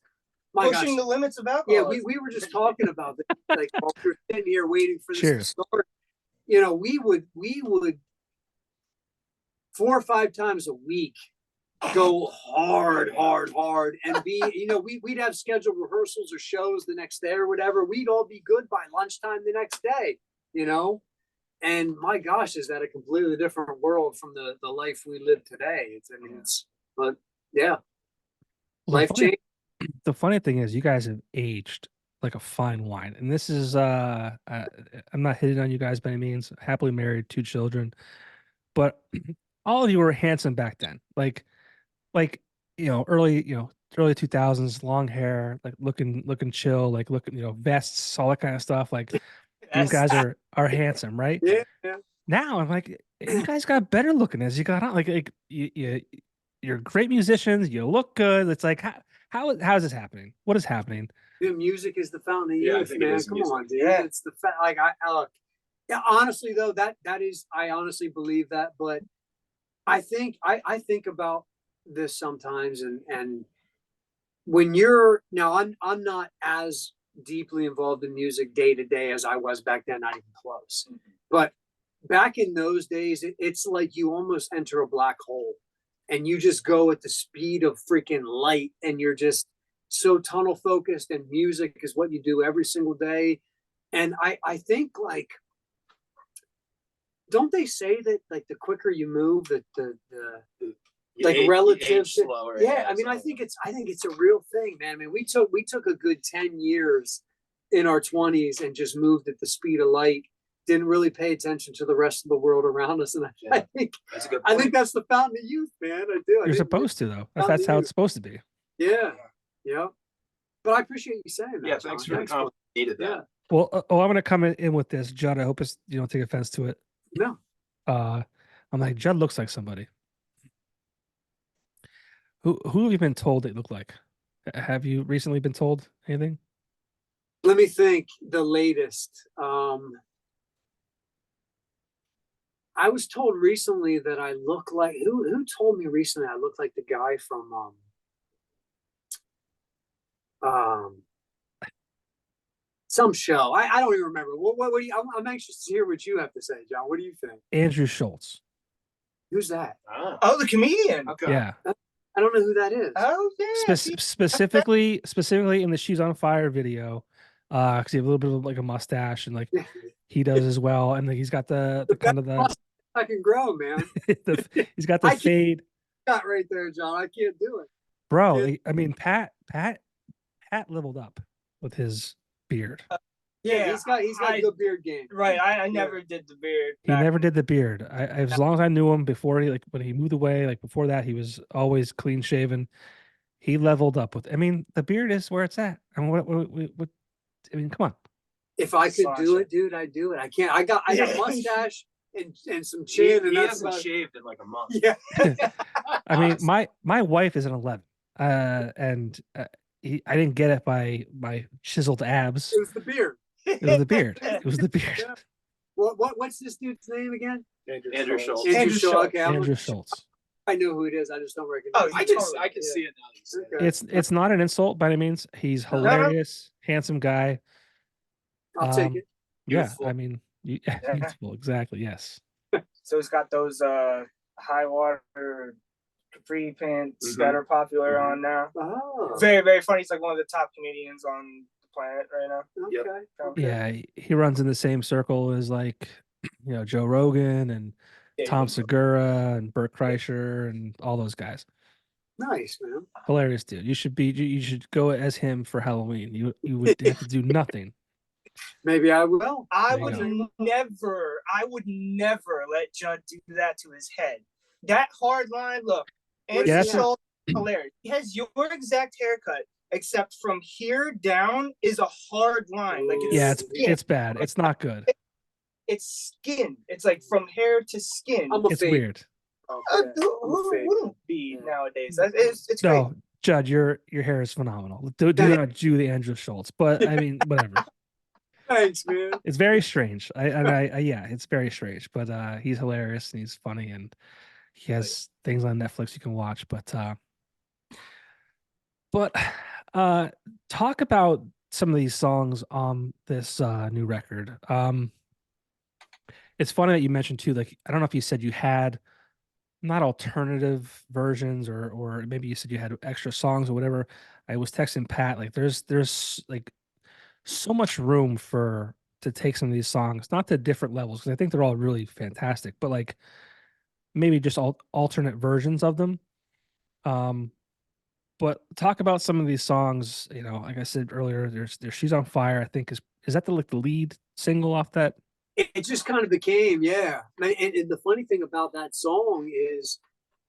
Speaker 2: My
Speaker 3: Pushing
Speaker 2: gosh.
Speaker 3: the limits of alcohol.
Speaker 2: Yeah, we were just talking about this, like while we were sitting here waiting for this
Speaker 1: Cheers.
Speaker 2: to start. We would 4 or 5 times a week go hard, and we'd have scheduled rehearsals or shows the next day or whatever. We'd all be good by lunchtime the next day, and my gosh, is that a completely different world from the life we live today? But yeah, life changed.
Speaker 1: The funny thing is you guys have aged like a fine wine, and this is I'm not hitting on you guys by any means. Happily married, 2 children, but all of you were handsome back then. Like early 2000s, long hair, like looking chill, like looking vests, all that kind of stuff. Like these guys are handsome, right?
Speaker 2: Yeah.
Speaker 1: Now I'm like, you guys got better looking as you got on. Like you're great musicians. You look good. It's like how is this happening? What is happening?
Speaker 2: Dude, music is the fountain of
Speaker 4: Yeah, I
Speaker 2: youth,
Speaker 4: think it
Speaker 2: man.
Speaker 4: is
Speaker 2: Come
Speaker 4: music.
Speaker 2: on, dude.
Speaker 3: Yeah.
Speaker 2: It's the fact. Like yeah. Honestly, though, that is. I honestly believe that, but I think about this sometimes, and when you're now, I'm not as deeply involved in music day to day as I was back then. Not even close.
Speaker 3: Mm-hmm.
Speaker 2: But back in those days, it's like you almost enter a black hole, and you just go at the speed of freaking light, and you're just so tunnel focused, and music is what you do every single day. And I think, like, don't they say that like the quicker you move, that the like relative to,
Speaker 4: slower.
Speaker 2: yeah, I mean, I think it's a real thing, man. I mean, we took a good 10 years in our 20s and just moved at the speed of light, didn't really pay attention to the rest of the world around us. And I think
Speaker 4: That's a good
Speaker 2: I
Speaker 4: point.
Speaker 2: think that's the fountain of youth, man. I do.
Speaker 1: You're supposed to, though. That's how it's supposed to be.
Speaker 2: Yeah. But I appreciate you saying that.
Speaker 4: Yeah, thanks for the compliment. Needed that.
Speaker 2: Yeah.
Speaker 1: Well, I'm gonna come in with this, Judd. I hope you don't take offense to it.
Speaker 2: No.
Speaker 1: I'm like, Judd looks like somebody. Who have you been told they look like? Have you recently been told anything?
Speaker 2: Let me think. The latest. I was told recently that I look like who told me recently I look like the guy from some show. I don't even remember. What do you? I'm anxious to hear what you have to say, John. What do you think?
Speaker 1: Andrew Schultz.
Speaker 2: Who's that?
Speaker 3: Oh, the comedian.
Speaker 4: Okay.
Speaker 1: Yeah.
Speaker 2: I don't know who that is.
Speaker 3: Oh yeah.
Speaker 1: Specifically in the She's on Fire video, because he has a little bit of like a mustache and like he does as well, and like he's got the kind of the
Speaker 2: I can grow, man.
Speaker 1: he's got the fade.
Speaker 2: Got right there, John. I can't do it,
Speaker 1: bro. I mean, Pat leveled up with his beard.
Speaker 2: Yeah, he's got a good beard game.
Speaker 3: Right. I never did the beard.
Speaker 1: He never did the beard. As long as I knew him before when he moved away, like before that, he was always clean shaven. He leveled up with. I mean, the beard is where it's at. I mean, what I mean, come on.
Speaker 2: If I could do it, dude, I'd do it. I can't. I got mustache and some chin, and
Speaker 4: he
Speaker 2: that's
Speaker 4: hasn't shaved in like a month.
Speaker 2: Yeah.
Speaker 1: I mean, my wife is an 11, and I didn't get it by my chiseled abs.
Speaker 2: It was the beard.
Speaker 1: It was the beard. It was the beard.
Speaker 2: Yeah. What's this dude's name again?
Speaker 4: Andrew Schultz.
Speaker 2: Andrew Schultz. Okay,
Speaker 1: Andrew Schultz.
Speaker 2: I know who it is. I just don't recognize.
Speaker 3: Oh,
Speaker 4: I can see it now. That you say that.
Speaker 2: Okay.
Speaker 1: It's not an insult by any means. He's hilarious, handsome guy.
Speaker 2: I'll take it.
Speaker 1: Yeah,
Speaker 4: Youthful.
Speaker 1: I mean, youthful, exactly. Yes.
Speaker 3: So he's got those high water capri pants
Speaker 4: Mhm.
Speaker 3: that are popular
Speaker 4: Mhm.
Speaker 3: on now.
Speaker 2: Oh,
Speaker 3: Very, very funny. He's like one of the top comedians on the planet right now.
Speaker 4: Yep.
Speaker 2: okay. Okay.
Speaker 1: Yeah, he runs in the same circle as like, Joe Rogan and Tom Segura and Bert Kreischer and all those guys.
Speaker 2: Nice, man.
Speaker 1: Hilarious dude. You should go as him for Halloween. You would have to do nothing.
Speaker 2: Maybe I will.
Speaker 3: I
Speaker 1: There you
Speaker 3: would never let Judd do that to his head. That hard line, look, Andrew
Speaker 1: Yeah, that's not-
Speaker 3: Schultz is hilarious. He has your exact haircut, except from here down is a hard line. Like
Speaker 1: Yeah,
Speaker 3: it's
Speaker 1: it's bad. It's not good.
Speaker 3: it's skin. It's like from hair to skin.
Speaker 2: I'm a
Speaker 1: It's
Speaker 2: fade.
Speaker 1: weird.
Speaker 2: Okay.
Speaker 3: Who
Speaker 2: fade.
Speaker 3: wouldn't be nowadays? It's great.
Speaker 1: No, Judd, your hair is phenomenal. Do not do the Andrew Schultz, but I mean, whatever.
Speaker 2: Thanks, man.
Speaker 1: It's very strange. Yeah, it's very strange. But he's hilarious and he's funny and he has things on Netflix you can watch. But talk about some of these songs on this new record. It's funny that you mentioned too, like I don't know if you said you had not alternative versions or maybe you said you had extra songs or whatever. I was texting Pat, like there's like so much room to take some of these songs, not to different levels, because I think they're all really fantastic, but like maybe just alternate versions of them. But talk about some of these songs, like I said earlier, there's She's on Fire, I think is that the lead single off that?
Speaker 2: It just kind of became, yeah. And the funny thing about that song is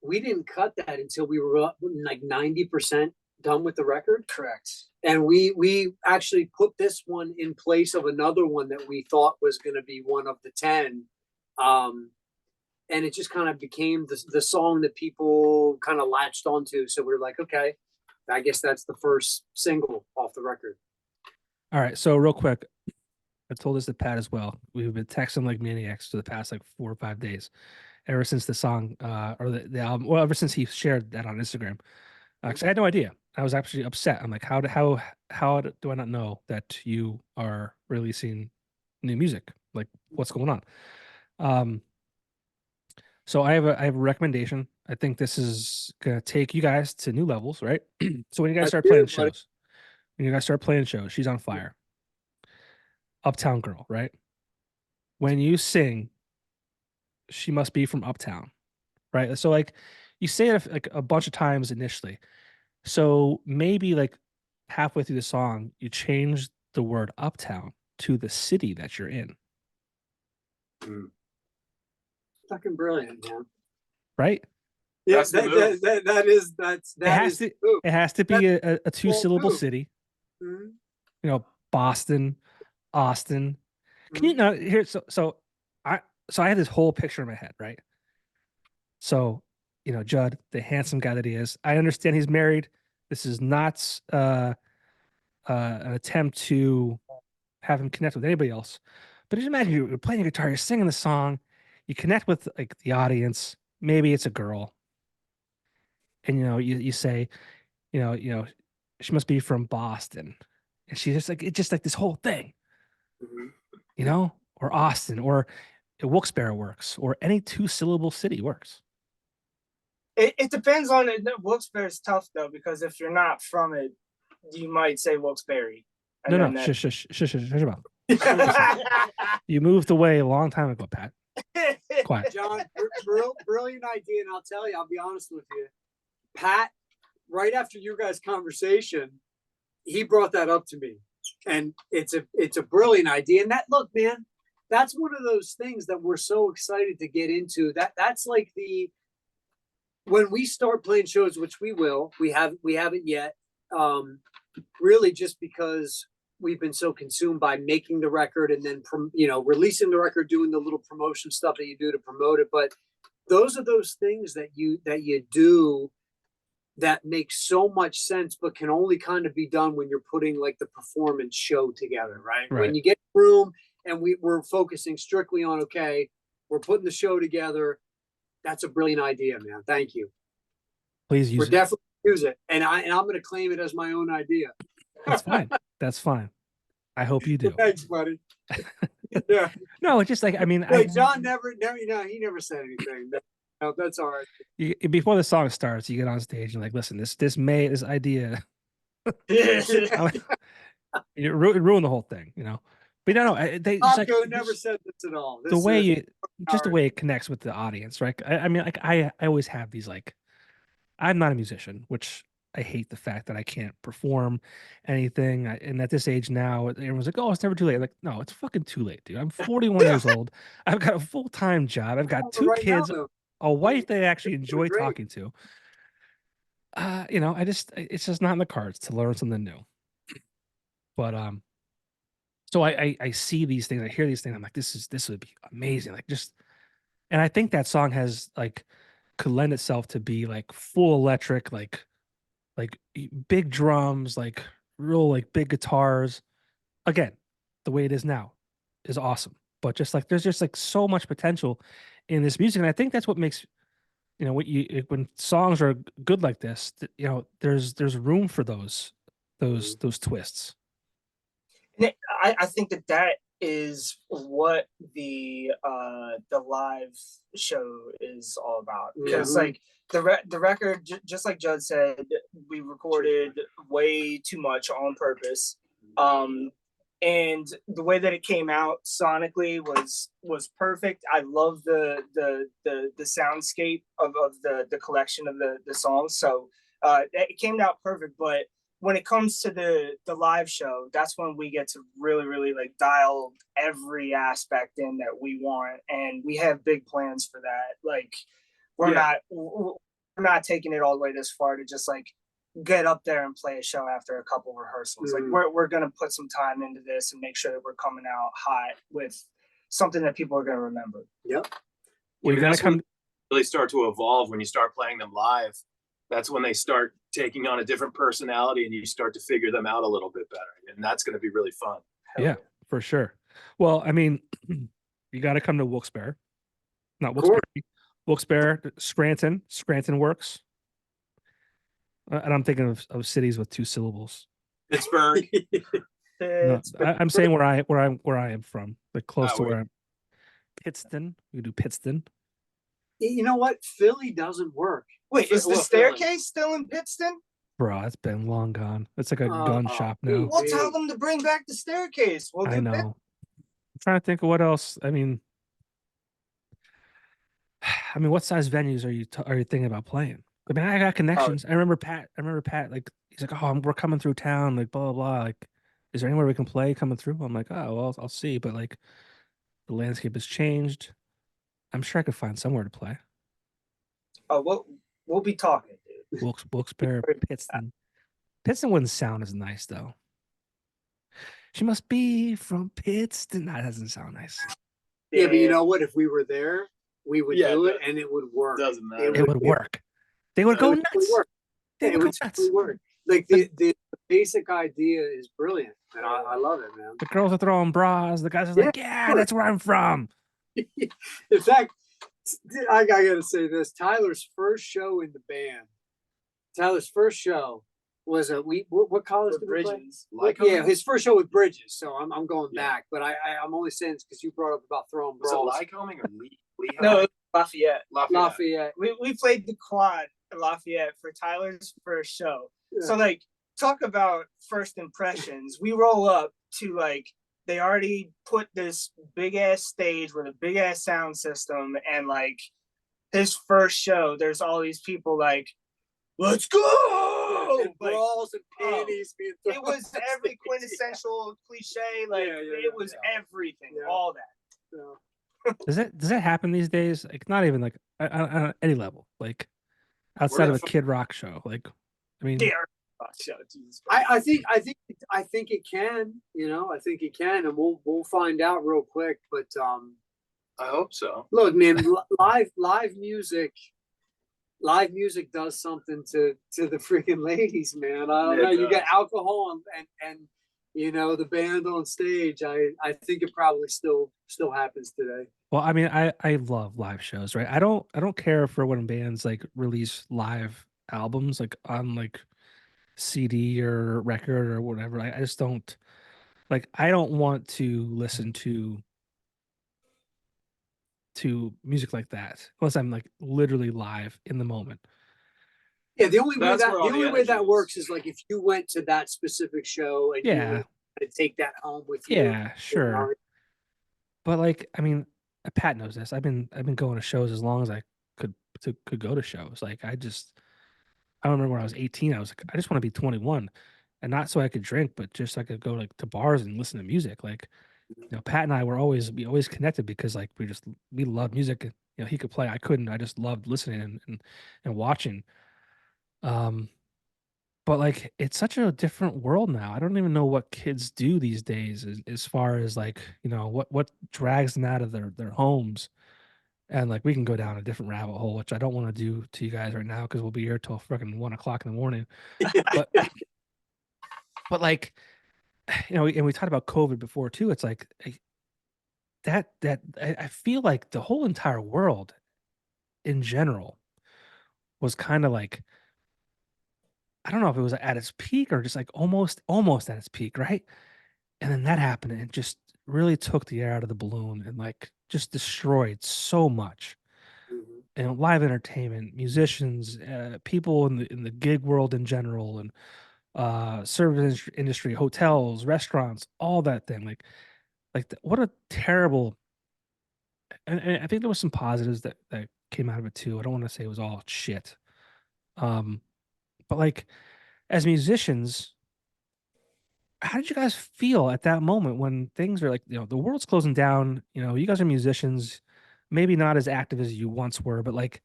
Speaker 2: we didn't cut that until we were up like 90% done with the record.
Speaker 3: Correct.
Speaker 2: And we actually put this one in place of another one that we thought was going to be one of the 10. And it just kind of became the song that people kind of latched onto. So we were like, okay, I guess that's the first single off the record.
Speaker 1: All right, so real quick, I told this to Pat as well. We've been texting like maniacs for the past like 4 or 5 days, ever since the song or the album. Well, ever since he shared that on Instagram, because I had no idea. I was actually upset. I'm like, how do I not know that you are releasing new music? Like, what's going on? So I have a recommendation. I think this is gonna take you guys to new levels, right? So when you guys start playing shows, She's on Fire, Uptown Girl, right? When you sing, She Must Be From Uptown, right? So like you say it like a bunch of times initially. So maybe like halfway through the song, you change the word uptown to the city that you're in,
Speaker 2: Fucking brilliant, man.
Speaker 1: right?
Speaker 2: Yeah,
Speaker 4: That's the move.
Speaker 1: It has to be a 2-syllable
Speaker 2: move.
Speaker 1: city.
Speaker 2: Mhm.
Speaker 1: Boston, Austin. Can you know here? So I had this whole picture in my head, right? So, Judd, the handsome guy that he is, I understand he's married. This is not an attempt to have him connect with anybody else. But just imagine you're playing a guitar, you're singing the song, you connect with like the audience. Maybe it's a girl, and you say, she must be from Boston, and she's just like it's just like this whole thing, or Austin, or Wilkes-Barre works, or any 2-syllable city works.
Speaker 3: It depends on it. Wilkes-Barre is tough though, because if you're not from it, you might say Wilkes-Barre.
Speaker 1: No, shush about. You moved away a long time ago, Pat. Quiet.
Speaker 2: John, brilliant idea, and I'll be honest with you. Pat, right after your guys' conversation, he brought that up to me, and it's a brilliant idea. And look, man, that's one of those things that we're so excited to get into. That's like when we start playing shows, which we will. We haven't yet. Really, just because we've been so consumed by making the record and then releasing the record, doing the little promotion stuff that you do to promote it. But those are those things that you do that makes so much sense, but can only kind of be done when you're putting like the performance show together, right? When you get room and we're focusing strictly on, okay, we're putting the show together. That's a brilliant idea, man. Thank you.
Speaker 1: Please use
Speaker 2: it. Definitely use it. And I'm going to claim it as my own idea.
Speaker 1: That's fine. That's fine. I hope you do.
Speaker 2: Thanks, buddy. Yeah.
Speaker 1: No, it's just like, I mean,
Speaker 2: John never, he never said anything. No, that's all right.
Speaker 1: Before the song starts, you get on stage and like, listen, this idea, it ruined the whole thing, you know. But no, they just like
Speaker 2: Popko never said this at all.
Speaker 1: the
Speaker 2: This
Speaker 1: way
Speaker 2: is
Speaker 1: just the way it connects with the audience, right? I mean, like I always have these like, I'm not a musician, which I hate the fact that I can't perform anything. And at this age now, everyone's like, "Oh, it's never too late." I'm like, no, it's fucking too late, dude. I'm 41 years old. I've got a full-time job. I've got two
Speaker 2: right now,
Speaker 1: kids,
Speaker 2: though.
Speaker 1: a wife that I actually
Speaker 2: You're
Speaker 1: enjoy
Speaker 2: great.
Speaker 1: talking to. You know, it's just not in the cards to learn something new. But so I see these things, I hear these things, I'm like, this would be amazing. Like just, and I think that song has like could lend itself to be like full electric, like big drums, like real like big guitars. Again, the way it is now is awesome. But just like there's just like so much potential in this music, and I think that's what makes, you know, when songs are good like this, you know, there's room for those twists.
Speaker 3: And I think that is what the live show is all about, because like the record, just like Judd said, we recorded way too much on purpose, and the way that it came out sonically was perfect. I love the soundscape of the collection of the songs, so it came out perfect. But when it comes to the live show, that's when we get to really like dial every aspect in that we want, and we have big plans for that. Like we're not taking it all the way this far to just like get up there and play a show after a couple rehearsals. Like we're gonna put some time into this and make sure that we're coming out hot with something that people are gonna remember.
Speaker 2: Yep.
Speaker 1: Well, you gotta
Speaker 4: really start to evolve when you start playing them live. That's when they start taking on a different personality and you start to figure them out a little bit better. And that's going to be really fun.
Speaker 1: Yeah, for sure. Well, I mean, you got to come to Wilkes-Barre, not Wilkes-Barre, Wilkes-Barre, Scranton works. And I'm thinking of cities with 2 syllables.
Speaker 4: Pittsburgh.
Speaker 1: No, I'm saying where I am from, like close to where I'm. Pittston. We do Pittston.
Speaker 2: You know what? Philly doesn't work.
Speaker 3: Wait, is the staircase still in Pittston?
Speaker 1: Bro, it's been long gone. It's like a gun shop now.
Speaker 3: We'll tell them to bring back the staircase.
Speaker 1: I know. I'm trying to think of what else. I mean, what size venues are you thinking about playing? I mean, I got connections. I remember Pat. Like he's like, "Oh, we're coming through town." Like blah blah blah. Like, is there anywhere we can play coming through? I'm like, "Oh, well, I'll see." But like, the landscape has changed. I'm sure I could find somewhere to play.
Speaker 3: Oh, we'll be talking, dude.
Speaker 1: Wilkes-Barre, Pittston. Pittston wouldn't sound as nice though. She must be from Pittston. That doesn't sound nice.
Speaker 2: Yeah, but you know what? If we were there, we would do it, and it would work.
Speaker 4: Doesn't matter.
Speaker 1: It would work. They would go nuts.
Speaker 2: They would go nuts. Work. Like the basic idea is brilliant, and I love it, man.
Speaker 1: The girls are throwing bras. The guys are like, "Yeah, that's where I'm from."
Speaker 2: In fact, I gotta say this: Tyler's first show in the band. Tyler's first show was what college did we play? Yeah, his first show with Bridges. So I'm going back, but I'm only saying this because you brought up about throwing bras.
Speaker 4: Was it Lycoming or Lee?
Speaker 3: No, Lafayette.
Speaker 2: Lafayette.
Speaker 3: We played the quad at Lafayette for Tyler's first show.
Speaker 2: Yeah.
Speaker 3: So like, talk about first impressions. We roll up to like, they already put this big ass stage with a big ass sound system, and like his first show, there's all these people like, "Let's go!"
Speaker 2: And brawls and panties being thrown.
Speaker 3: It was every quintessential cliche. Like it was everything, all that.
Speaker 1: Yeah. Does that happen these days? Like not even like on any level, like outside of a Kid Rock show. Like, I mean,
Speaker 2: I think it can. You know, I think it can, and we'll find out real quick. But
Speaker 4: I hope so.
Speaker 2: Look, man, live music does something to the freaking ladies, man. I don't know. You got alcohol and you know the band on stage. I think it probably still happens today.
Speaker 1: Well, I mean, I love live shows, right? I don't care for when bands like release live albums like on like CD or record or whatever. I just don't like. I don't want to listen to to music like that unless I'm like literally live in the moment.
Speaker 2: Yeah, the only way
Speaker 4: That's
Speaker 2: that
Speaker 4: where all
Speaker 2: the
Speaker 4: the
Speaker 2: only way that
Speaker 4: energy is.
Speaker 2: works is like if you went to that specific show and you
Speaker 1: Yeah,
Speaker 2: were to take that home with you.
Speaker 1: yeah, sure. But like, I mean, Pat knows this. I've been going to shows as long as I could go to shows. Like I remember when I was 18, I was like, I just want to be 21, and not so I could drink, but just so I could go like to bars and listen to music. Like, Pat and I we always connected because like we love music. And, he could play, I couldn't. I just loved listening and watching. Um, but like it's such a different world now. I don't even know what kids do these days as far as like, what drags them out of their homes. And like we can go down a different rabbit hole, which I don't want to do to you guys right now because we'll be here till fucking 1 o'clock in the morning. But like, and we talked about COVID before too. It's like I feel like the whole entire world in general was kind of like, I don't know if it was at its peak or just like almost at its peak, right? And then that happened and it just really took the air out of the balloon and like just destroyed so much.
Speaker 2: Mhm.
Speaker 1: And live entertainment, musicians, people in the gig world in general, and service industry, hotels, restaurants, all that thing. What a terrible. And I think there was some positives that came out of it too. I don't want to say it was all shit. Um, but like as musicians, how did you guys feel at that moment when things are like, the world's closing down, you guys are musicians, maybe not as active as you once were, but like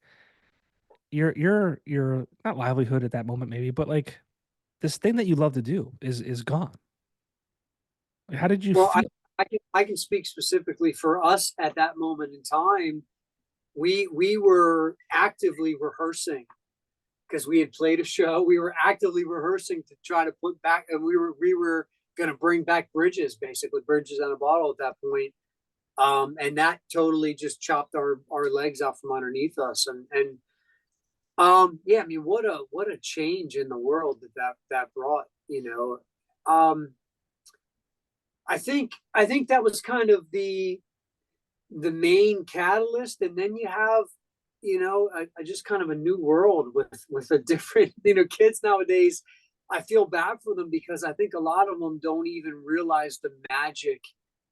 Speaker 1: your not livelihood at that moment maybe, but like this thing that you love to do is gone. Like, how did you
Speaker 2: Well,
Speaker 1: feel?
Speaker 2: I can speak specifically for us at that moment in time. We were actively rehearsing because we had played a show. We were actively rehearsing to try to put back, and we were going to bring back Bridges, basically Bridges on a bottle at that point. And that totally just chopped our legs out from underneath us. And yeah, I mean, what a change in the world that brought. I think that was kind of the main catalyst, and then you have a just kind of a new world with a different kids nowadays. I feel bad for them because I think a lot of them don't even realize the magic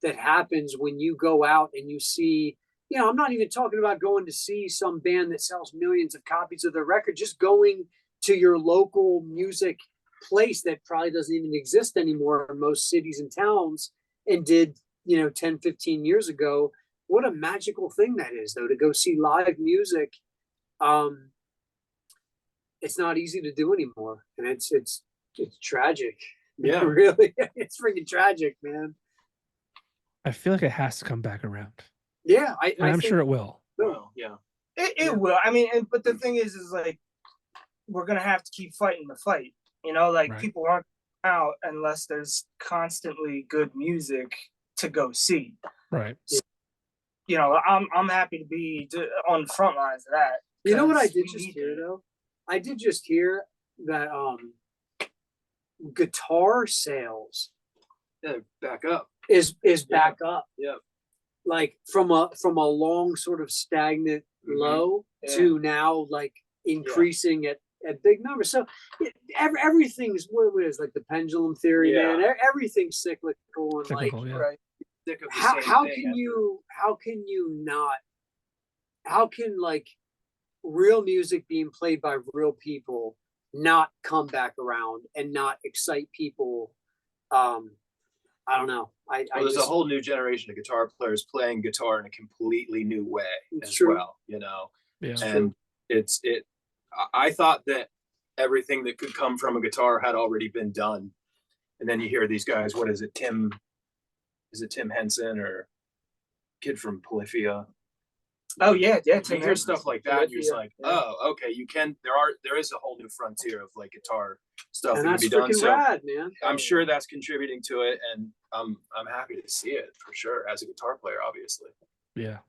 Speaker 2: that happens when you go out and you see. I'm not even talking about going to see some band that sells millions of copies of their record, just going to your local music place that probably doesn't even exist anymore in most cities and towns and did 10, 15 years ago. What a magical thing that is, though, to go see live music. It's not easy to do anymore, and it's tragic.
Speaker 4: Yeah.
Speaker 2: Really, it's freaking tragic, man.
Speaker 1: I feel like it has to come back around.
Speaker 2: Yeah,
Speaker 1: And I'm sure it will.
Speaker 4: Well, yeah.
Speaker 3: It will. I mean, but the thing is like we're gonna have to keep fighting the fight. Like
Speaker 1: Right.
Speaker 3: people aren't out unless there's constantly good music to go see.
Speaker 1: Right.
Speaker 3: I'm happy to be on the front lines of that.
Speaker 2: You know what I
Speaker 3: 'cause
Speaker 2: did
Speaker 3: we
Speaker 2: just
Speaker 3: need
Speaker 2: hear
Speaker 3: it.
Speaker 2: though? I did just hear that guitar sales
Speaker 4: Yeah, back up.
Speaker 2: is back up.
Speaker 4: Yeah.
Speaker 2: Like from a long sort of stagnant low to now like increasing at big numbers. So everything's what is like the pendulum theory,
Speaker 4: Yeah.
Speaker 2: man. Everything's cyclical and like
Speaker 1: Cyclical, yeah.
Speaker 4: Right. Sick of the
Speaker 2: how
Speaker 4: same
Speaker 2: how
Speaker 4: thing
Speaker 2: can
Speaker 4: after-
Speaker 2: how can like real music being played by real people not come back around and not excite people? I don't know.
Speaker 4: Well, there's a whole new generation of guitar players playing guitar in a completely new way
Speaker 2: It's
Speaker 4: as
Speaker 2: true.
Speaker 4: well,
Speaker 1: Yeah.
Speaker 4: and I thought that everything that could come from a guitar had already been done. And then you hear these guys, what is it, Tim Henson or kid from Polyphia?
Speaker 3: Oh yeah.
Speaker 4: You
Speaker 3: Tim
Speaker 4: hear
Speaker 3: Henson.
Speaker 4: stuff like that, and you're just like,
Speaker 3: Yeah.
Speaker 4: oh, okay, there is a whole new frontier of like guitar stuff
Speaker 2: And
Speaker 4: that can
Speaker 2: that's
Speaker 4: be done.
Speaker 2: freaking
Speaker 4: So
Speaker 2: rad, man.
Speaker 4: I'm sure that's contributing to it, and I'm happy to see it for sure as a guitar player, obviously.
Speaker 1: Yeah.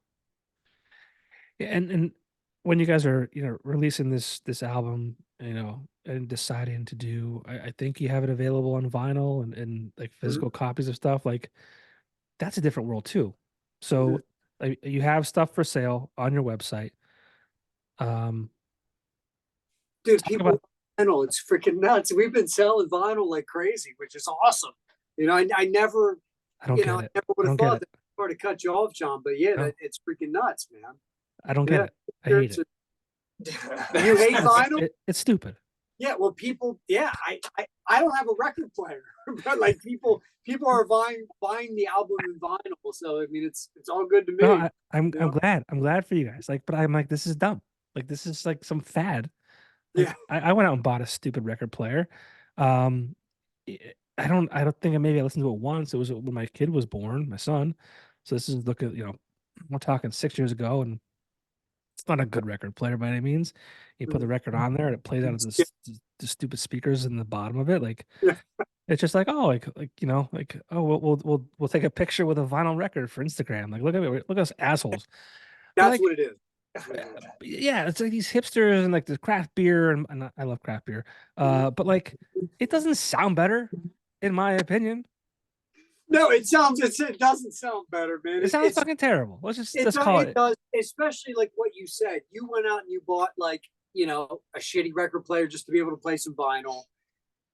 Speaker 1: Yeah, and when you guys are, releasing this album, and deciding to do, I think you have it available on vinyl and like physical copies of stuff. Like that's a different world too. So You have stuff for sale on your website.
Speaker 2: Dude,
Speaker 1: Talk
Speaker 2: people
Speaker 1: about
Speaker 2: vinyl, it's freaking nuts. We've been selling vinyl like crazy, which is awesome. You know, I never,
Speaker 1: I don't
Speaker 2: you
Speaker 1: get
Speaker 2: know, I
Speaker 1: it.
Speaker 2: never
Speaker 1: I
Speaker 2: would have
Speaker 1: don't get
Speaker 2: thought
Speaker 1: it.
Speaker 2: that sort of cut you off, John. But yeah,
Speaker 1: No.
Speaker 2: it's freaking nuts, man.
Speaker 1: I don't get
Speaker 2: Yeah.
Speaker 1: it. I hate it.
Speaker 2: You hate vinyl?
Speaker 1: It's stupid.
Speaker 2: Yeah, well, people, yeah, I don't have a record player, but like people are buying the album in vinyl. So I mean, it's all good to me.
Speaker 1: No, I'm
Speaker 2: you know?
Speaker 1: I'm glad for you guys. Like, but I'm like, this is dumb. Like, this is like some fad. Like,
Speaker 2: Yeah.
Speaker 1: I went out and bought a stupid record player. Um, I don't think maybe I listened to it once. It was when my kid was born, my son. So this is looking, we're talking 6 years ago, and it's not a good record player by any means. You put the record on there and it plays out of the stupid speakers in the bottom of it. Like,
Speaker 2: Yeah.
Speaker 1: it's just like, oh, like oh, we'll take a picture with a vinyl record for Instagram. Like, look at me, look at us assholes. But
Speaker 2: That's
Speaker 1: like,
Speaker 2: what it is.
Speaker 1: yeah, it's like these hipsters and like the craft beer, and I love craft beer. But like, it doesn't sound better, in my opinion.
Speaker 2: No, it doesn't sound better, man.
Speaker 1: It sounds fucking terrible. Let's call
Speaker 2: It
Speaker 1: it.
Speaker 2: does, especially like what you said. You went out and you bought like, a shitty record player just to be able to play some vinyl.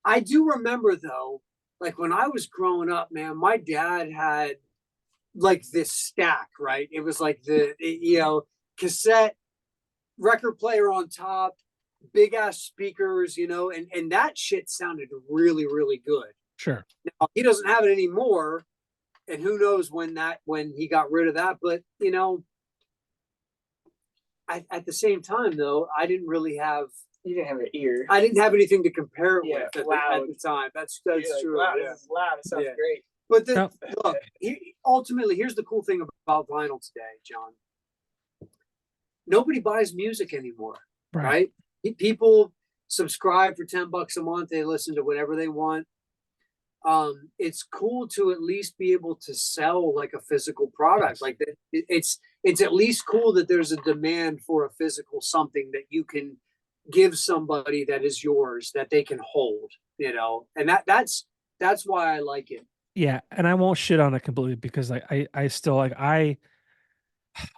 Speaker 2: I do remember though, like when I was growing up, man, my dad had like this stack, right? It was like cassette record player on top, big ass speakers, and that shit sounded really, really good.
Speaker 1: Sure.
Speaker 2: Now, he doesn't have it anymore, and who knows when he got rid of that. But at the same time, though, I didn't really have.
Speaker 3: You didn't have an ear.
Speaker 2: I didn't have anything to compare it with at
Speaker 3: loud.
Speaker 2: the time. That's
Speaker 3: Like,
Speaker 2: true.
Speaker 3: wow,
Speaker 2: Yeah.
Speaker 3: this is loud. It sounds
Speaker 2: Yeah.
Speaker 3: great.
Speaker 2: But
Speaker 1: No.
Speaker 2: look, ultimately, here's the cool thing about vinyl today, John. Nobody buys music anymore, right? People subscribe for $10 a month. They listen to whatever they want. It's cool to at least be able to sell like a physical product.
Speaker 1: Yes.
Speaker 2: Like it's at least cool that there's a demand for a physical something that you can give somebody that is yours that they can hold, and that's why I like it.
Speaker 1: Yeah, and I won't shit on it completely because I still like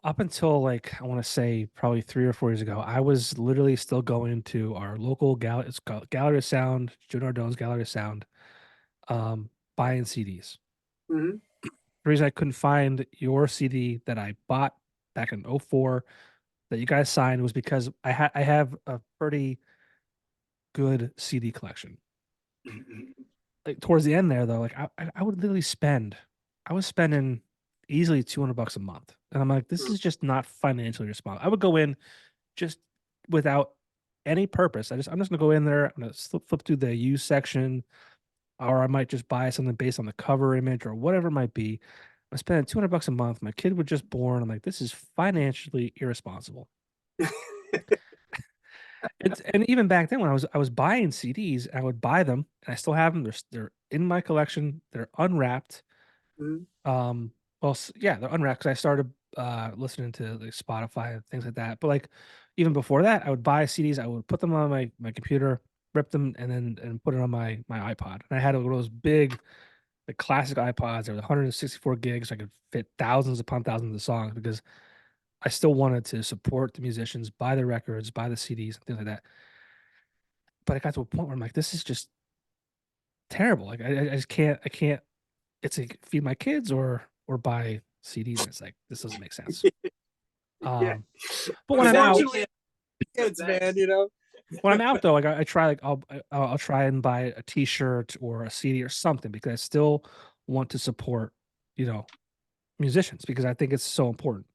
Speaker 1: up until like I want to say probably 3 or 4 years ago, I was literally still going to our local gallery. It's called Gallery of Sound, Joe Nardone's Gallery of Sound, buying CDs.
Speaker 2: Mm-hmm.
Speaker 1: The reason I couldn't find your CD that I bought back in 04 that you guys signed was because I have a pretty good CD collection. Like towards the end there though, like I would literally I was spending easily $200 a month, and I'm like, this is just not financially responsible. I would go in just without any purpose. I'm just gonna go in there. I'm gonna flip through the used section, or I might just buy something based on the cover image or whatever it might be. I'm spending $200 a month. My kid was just born. I'm like, this is financially irresponsible. And even back then when I was buying CDs, I would buy them and I still have them. They're in my collection. They're unwrapped.
Speaker 2: Mm-hmm.
Speaker 1: Yeah, they're unwrapped because I started listening to like Spotify and things like that. But like even before that, I would buy CDs. I would put them on my computer, rip them, and put it on my iPod. And I had one of those big, the classic iPods. There was 164 gigs. So I could fit thousands upon thousands of songs because I still wanted to support the musicians, buy the records, buy the CDs, and things like that. But I got to a point where I'm like, this is just terrible. Like I just can't. I can't. It's like feed my kids or buy CDs. And it's like this doesn't make sense.
Speaker 2: Yeah.
Speaker 1: But when I'm out,
Speaker 2: Unfortunately, kids, man,
Speaker 1: when I'm out though, like I try, like I'll try and buy a T-shirt or a CD or something because I still want to support, musicians because I think it's so important.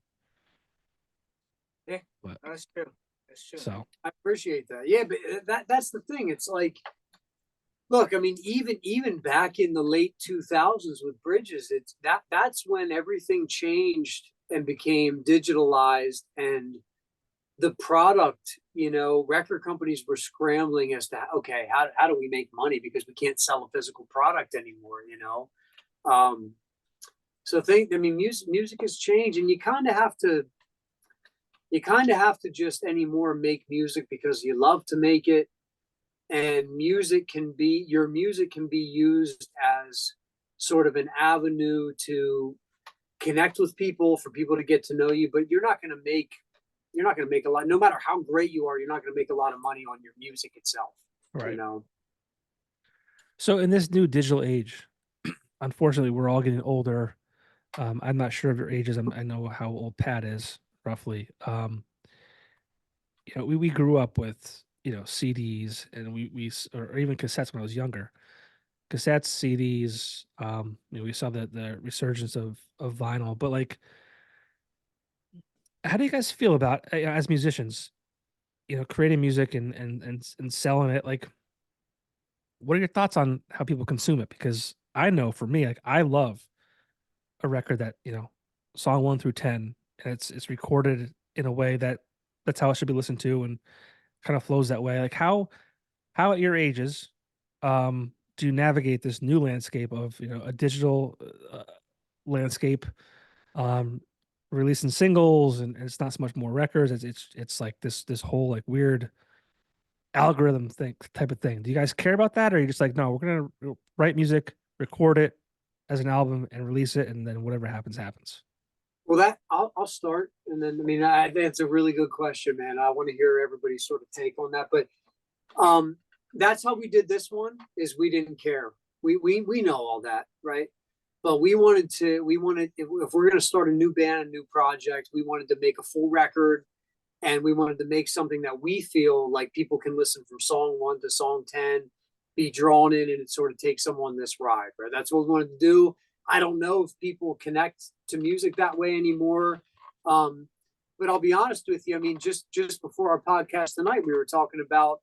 Speaker 3: Yeah,
Speaker 1: But,
Speaker 3: that's true. That's true.
Speaker 1: so
Speaker 2: I appreciate that. Yeah, but that's the thing. It's like, look, I mean, even back in the late 2000s with Bridges, that's when everything changed and became digitalized, and the product, record companies were scrambling as to, okay, how do we make money because we can't sell a physical product anymore, so music has changed, and you kind of have to just anymore make music because you love to make it, and your music can be used as sort of an avenue to connect with people, for people to get to know you, but you're not going to make a lot, no matter how great you are, you're not going to make a lot of money on your music itself.
Speaker 1: Right.
Speaker 2: You know?
Speaker 1: So in this new digital age, unfortunately, we're all getting older. I'm not sure of your ages. I know how old Pat is roughly. We grew up with CDs, and or even cassettes when I was younger. Cassettes, CDs. We saw the resurgence of vinyl, but like, how do you guys feel about as musicians? Creating music and selling it. Like, what are your thoughts on how people consume it? Because I know for me, like, I love a record that song 1 through 10, and it's recorded in a way that's how it should be listened to, and kind of flows that way. Like, how at your ages do you navigate this new landscape of a digital landscape, releasing singles, and it's not so much more records. It's like this whole like weird algorithm type of thing. Do you guys care about that, or are you just like, no, we're gonna write music, record it as an album, and release it, and then whatever happens happens?
Speaker 2: Well, I'll start, and then I think it's a really good question, man. I want to hear everybody's sort of take on that, but that's how we did this one. Is we didn't care. We know all that, right? But we wanted if we're going to start a new band, a new project, we wanted to make a full record, and we wanted to make something that we feel like people can listen from song 1 to song 10, be drawn in, and it sort of take them on this ride, right? That's what we wanted to do. I don't know if people connect to music that way anymore. But I'll be honest with you. I mean, just before our podcast tonight, we were talking about,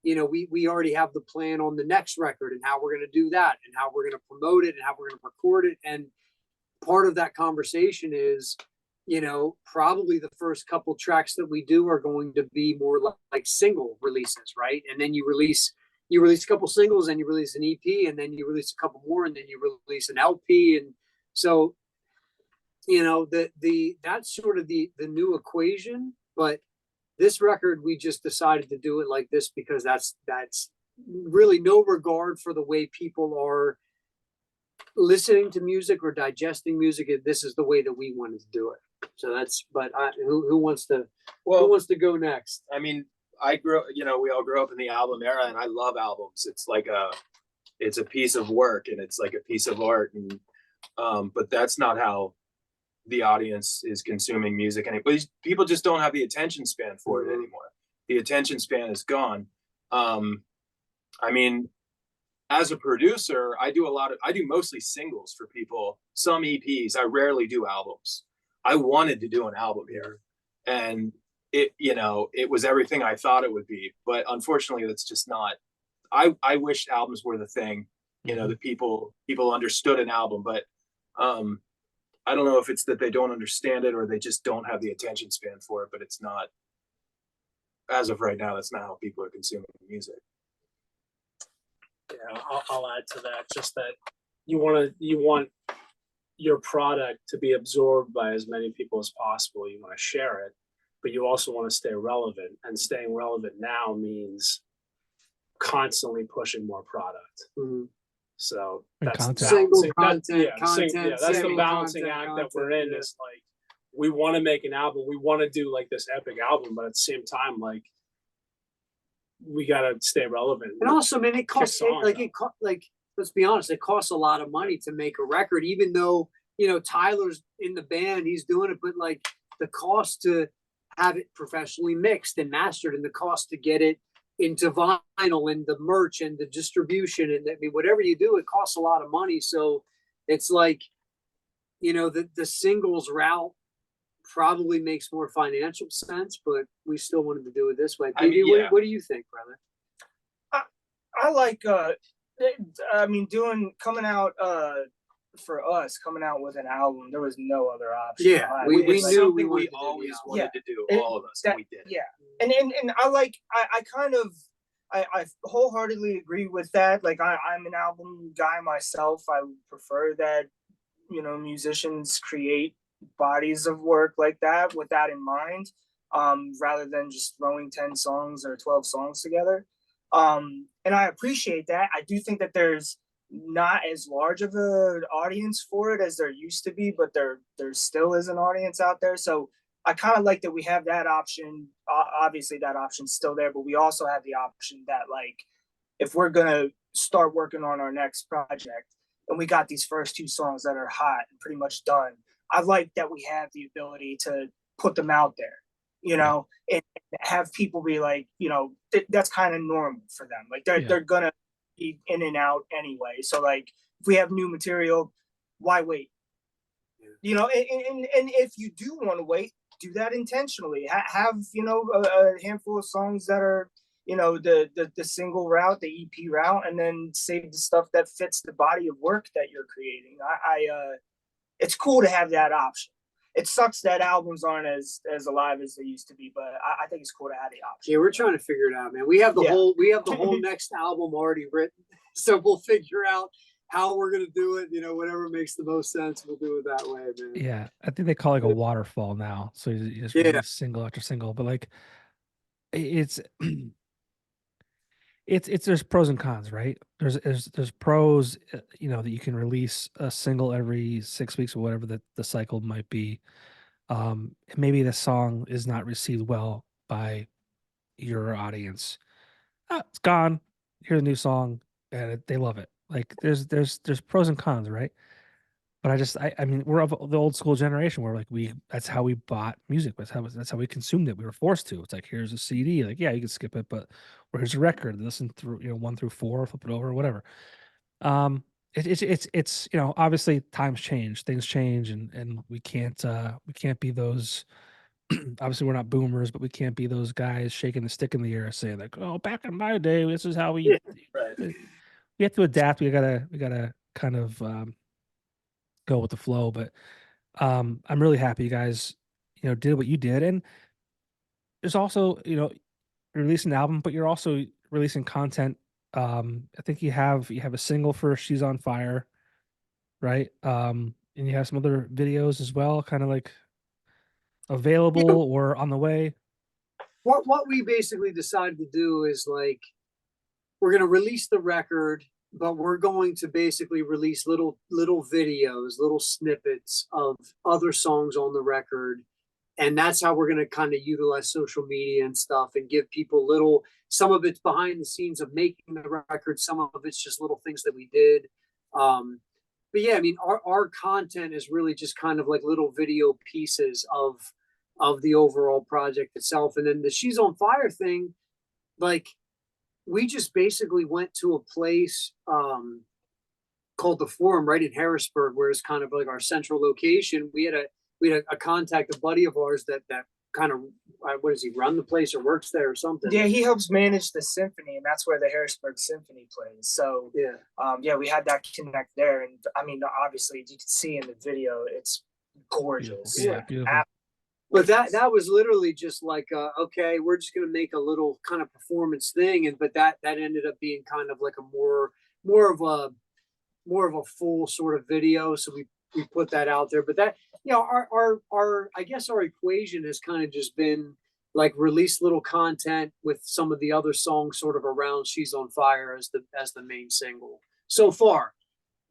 Speaker 2: we already have the plan on the next record and how we're going to do that and how we're going to promote it and how we're going to record it. And part of that conversation is, probably the first couple tracks that we do are going to be more like single releases, right? And then you release a couple singles, and you release an EP, and then you release a couple more, and then you release an LP. And so, that's sort of the new equation. But this record, we just decided to do it like this because that's really no regard for the way people are listening to music or digesting music. This is the way that we wanted to do it. So who wants to go next?
Speaker 4: I mean, we all grew up in the album era, and I love albums. It's like it's a piece of work, and it's like a piece of art. And but that's not how the audience is consuming music. And people just don't have the attention span for it anymore. The attention span is gone. I mean, as a producer, I do mostly singles for people, some EPs. I rarely do albums. I wanted to do an album here, and it was everything I thought it would be, but unfortunately that's just not. I wish albums were the thing, that people understood an album, but I don't know if it's that they don't understand it or they just don't have the attention span for it, but it's not, as of right now, that's not how people are consuming music.
Speaker 5: Yeah, I'll add to that, just that you want your product to be absorbed by as many people as possible. You want to share it, but you also want to stay relevant, and staying relevant now means constantly pushing more product.
Speaker 2: Mm-hmm.
Speaker 5: So
Speaker 1: And
Speaker 5: that's
Speaker 1: content.
Speaker 2: Single content,
Speaker 5: that's the balancing
Speaker 2: content,
Speaker 5: act
Speaker 2: content,
Speaker 5: that we're in.
Speaker 2: yeah.
Speaker 5: It's like, we want to make an album, we want to do like this epic album, but at the same time, like, we got to stay relevant.
Speaker 2: And also, man, it costs let's be honest, it costs a lot of money to make a record, even though, Tyler's in the band, he's doing it, but like the cost to have it professionally mixed and mastered, and the cost to get it into vinyl and the merch and the distribution, and whatever you do, it costs a lot of money. So it's like, the singles route probably makes more financial sense, but we still wanted to do it this way. What do you think, brother?
Speaker 3: I like coming out with an album, there was no other option.
Speaker 2: Yeah, we knew
Speaker 4: we always wanted to do, all of us, and we did.
Speaker 3: Yeah, and I wholeheartedly agree with that. Like, I'm an album guy myself. I prefer that musicians create bodies of work like that with that in mind, rather than just throwing 10 songs or 12 songs together. And I appreciate that. I do think that there's not as large of an audience for it as there used to be, but there still is an audience out there. So I kind of like that we have that option. Obviously, that option's still there, but we also have the option that, like, if we're gonna start working on our next project and we got these first 2 songs that are hot and pretty much done, I like that we have the ability to put them out there, you know, and have people be like, you know, that's kind of normal for them. Like they're gonna be in and out anyway. So like, if we have new material, why wait? You know, and if you do want to wait, do that intentionally. Have, you know, a handful of songs that are, you know, the single route, the EP route, and then save the stuff that fits the body of work that you're creating. It's cool to have that option. It sucks that albums aren't as alive as they used to be, but I think it's cool to have the option.
Speaker 2: Yeah, we're trying to figure it out, man. We have the whole next album already written, so we'll figure out how we're gonna do it. You know, whatever makes the most sense, we'll do it that way, man.
Speaker 1: Yeah, I think they call it like a waterfall now. So you just release single after single, but like it's there's pros and cons, right? There's pros, you know, that you can release a single every 6 weeks or whatever the cycle might be. Maybe the song is not received well by your audience. It's gone. Hear the new song, and they love it. Like there's pros and cons, right? But I mean, we're of the old school generation where like that's how we bought music. That's how we consumed it. We were forced to. It's like, here's a CD. Like, yeah, you can skip it, but here's a record. Listen through, you know, 1 through 4, flip it over, whatever. It's you know, obviously times change, things change, and we can't be those. Obviously, we're not boomers, but we can't be those guys shaking the stick in the air saying like, "Oh, back in my day, this is how we."
Speaker 4: Right.
Speaker 1: We have to adapt. We gotta kind of go with the flow. But I'm really happy you guys, you know, did what you did. And there's also, you know, you're releasing an album, but you're also releasing content. I think you have a single for She's on Fire, right? And you have some other videos as well, kind of like available or on the way.
Speaker 2: What we basically decided to do is, like, we're going to release the record, but we're going to basically release little videos, little snippets of other songs on the record. And that's how we're going to kind of utilize social media and stuff and give people some of it's behind the scenes of making the record. Some of it's just little things that we did. But yeah, I mean, our content is really just kind of like little video pieces of the overall project itself. And then the She's on Fire thing, like, we just basically went to a place called the Forum right in Harrisburg, where it's kind of like our central location. We had a contact, a buddy of ours that kind of, what does he run the place or works there or something?
Speaker 3: Yeah, he helps manage the symphony, and that's where the Harrisburg Symphony plays. So yeah, we had that connect there, and I mean, obviously, you can see in the video, it's gorgeous.
Speaker 1: Yeah, beautiful.
Speaker 2: But that was literally just like, okay, we're just gonna make a little kind of performance thing, but that ended up being kind of like a more of a full sort of video. So we put that out there. But that, you know, our I guess our equation has kind of just been like release little content with some of the other songs sort of around She's on Fire as the main single so far.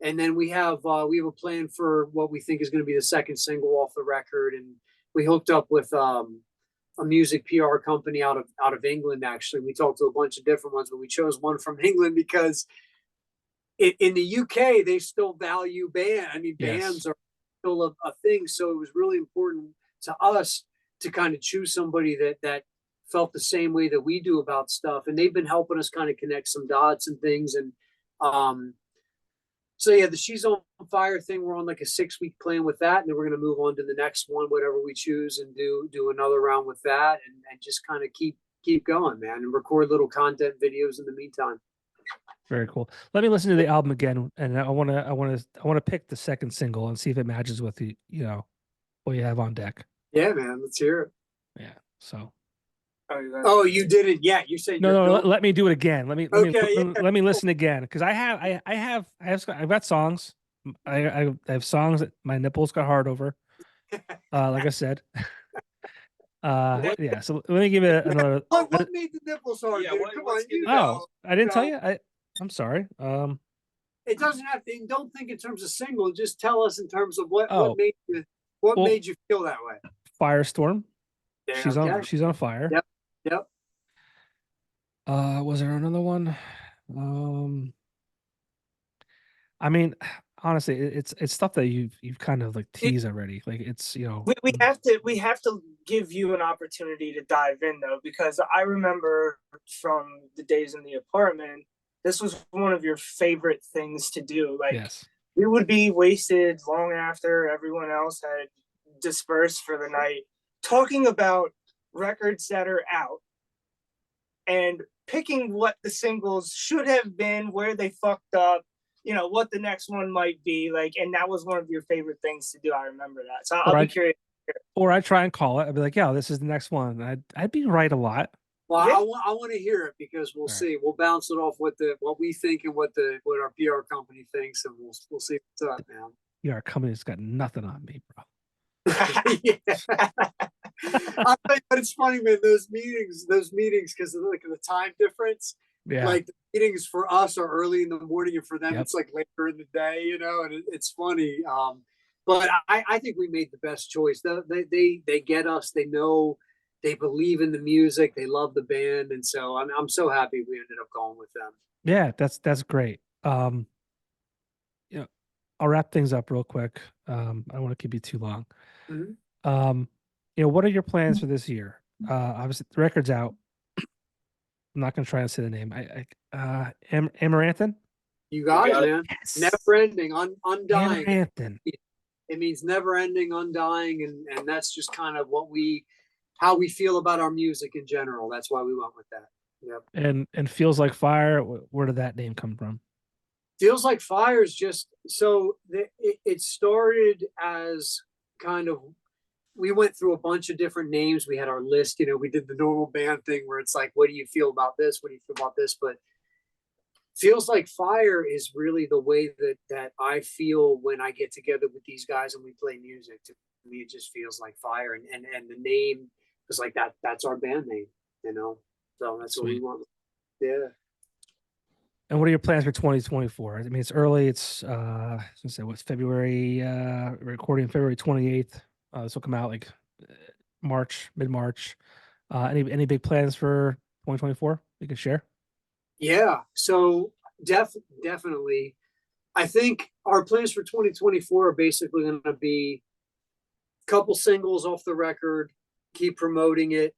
Speaker 2: And then we have a plan for what we think is going to be the second single off the record, and we hooked up with a music PR company out of England. Actually, we talked to a bunch of different ones, but we chose one from England because in the UK they still value band. I mean, bands are still a thing, so it was really important to us to kind of choose somebody that felt the same way that we do about stuff, and they've been helping us kind of connect some dots and things. And so yeah, the She's on Fire thing, we're on like a 6-week plan with that, and then we're going to move on to the next one, whatever we choose, and do another round with that, and just kind of keep going, man, and record little content videos in the meantime.
Speaker 1: Very cool. Let me listen to the album again, and I want to pick the second single and see if it matches with the, you know, what you have on deck.
Speaker 2: Yeah, man, let's hear it.
Speaker 1: Yeah. So.
Speaker 2: Oh, you didn't? Yeah, you said
Speaker 1: no. Let me do it again. Let me listen again, because I've got songs. I have songs that my nipples got hard over. Like I said. Yeah. So let me give it another.
Speaker 2: What made the nipples hard?
Speaker 4: Yeah,
Speaker 2: dude? Come on, you know.
Speaker 1: I didn't tell you. I'm sorry.
Speaker 2: It doesn't have to. Don't think in terms of single. Just tell us in terms of what
Speaker 1: Oh.
Speaker 2: made you feel that way.
Speaker 1: Firestorm. She's
Speaker 2: Okay.
Speaker 1: on fire.
Speaker 2: Yep.
Speaker 1: Was there another one? I mean, honestly, it's stuff that you've kind of like teased already. Like it's, you know,
Speaker 3: we have to give you an opportunity to dive in though, because I remember from the days in the apartment, this was one of your favorite things to do. Like,
Speaker 1: yes,
Speaker 3: we would be wasted long after everyone else had dispersed for the night, talking about records that are out and picking what the singles should have been, where they fucked up, you know, what the next one might be like. And that was one of your favorite things to do. I remember that. So I'll be curious.
Speaker 1: Or I try and call it. I'd be like, yeah, this is the next one. I'd be right a lot.
Speaker 2: Well,
Speaker 3: Yeah.
Speaker 2: I want to hear it because we'll
Speaker 1: All
Speaker 2: see. We'll bounce it off what we think and what our PR company thinks, and we'll see what's up, man.
Speaker 1: Yeah, our company's got nothing on me, bro.
Speaker 2: Yeah. But it's funny, man. Those meetings, because of like the time difference.
Speaker 1: Yeah,
Speaker 2: Like the meetings for us are early in the morning, and for them
Speaker 1: Yep.
Speaker 2: it's like later in the day, you know. And it's funny. But I think we made the best choice. They get us. They know. They believe in the music. They love the band, and so I'm so happy we ended up going with them.
Speaker 1: yeah, that's great. You know, I'll wrap things up real quick. I don't want to keep you too long.
Speaker 2: Mhm.
Speaker 1: You know, what are your plans for this year? Obviously, the record's out. I'm not going to try and say the name. Amaranthine.
Speaker 2: You got
Speaker 4: got
Speaker 2: it,
Speaker 4: it.
Speaker 2: man.
Speaker 1: Yes.
Speaker 2: Never ending, undying.
Speaker 1: Amaranthine.
Speaker 2: It means never ending, undying, and that's just kind of how we feel about our music in general. That's why we went with that. Yep.
Speaker 1: And feels like fire. Where did that name come from?
Speaker 2: Feels like fire is just so it started as kind of, we went through a bunch of different names. We had our list, you know, we did the normal band thing where it's like, what do you feel about this? What do you feel about this? But feels like fire is really the way that I feel when I get together with these guys and we play music. To me, it just feels like fire, and the name is like that. That's our band name, you know. So that's what we
Speaker 1: Sweet.
Speaker 2: want. Yeah.
Speaker 1: And what are your plans for 2024? I mean, it's early. It's let's say what's February? Recording February 28th. This will come out like mid-March. Any big plans for 2024 you can share?
Speaker 2: Yeah. So definitely, I think our plans for 2024 are basically going to be a couple singles off the record, keep promoting it,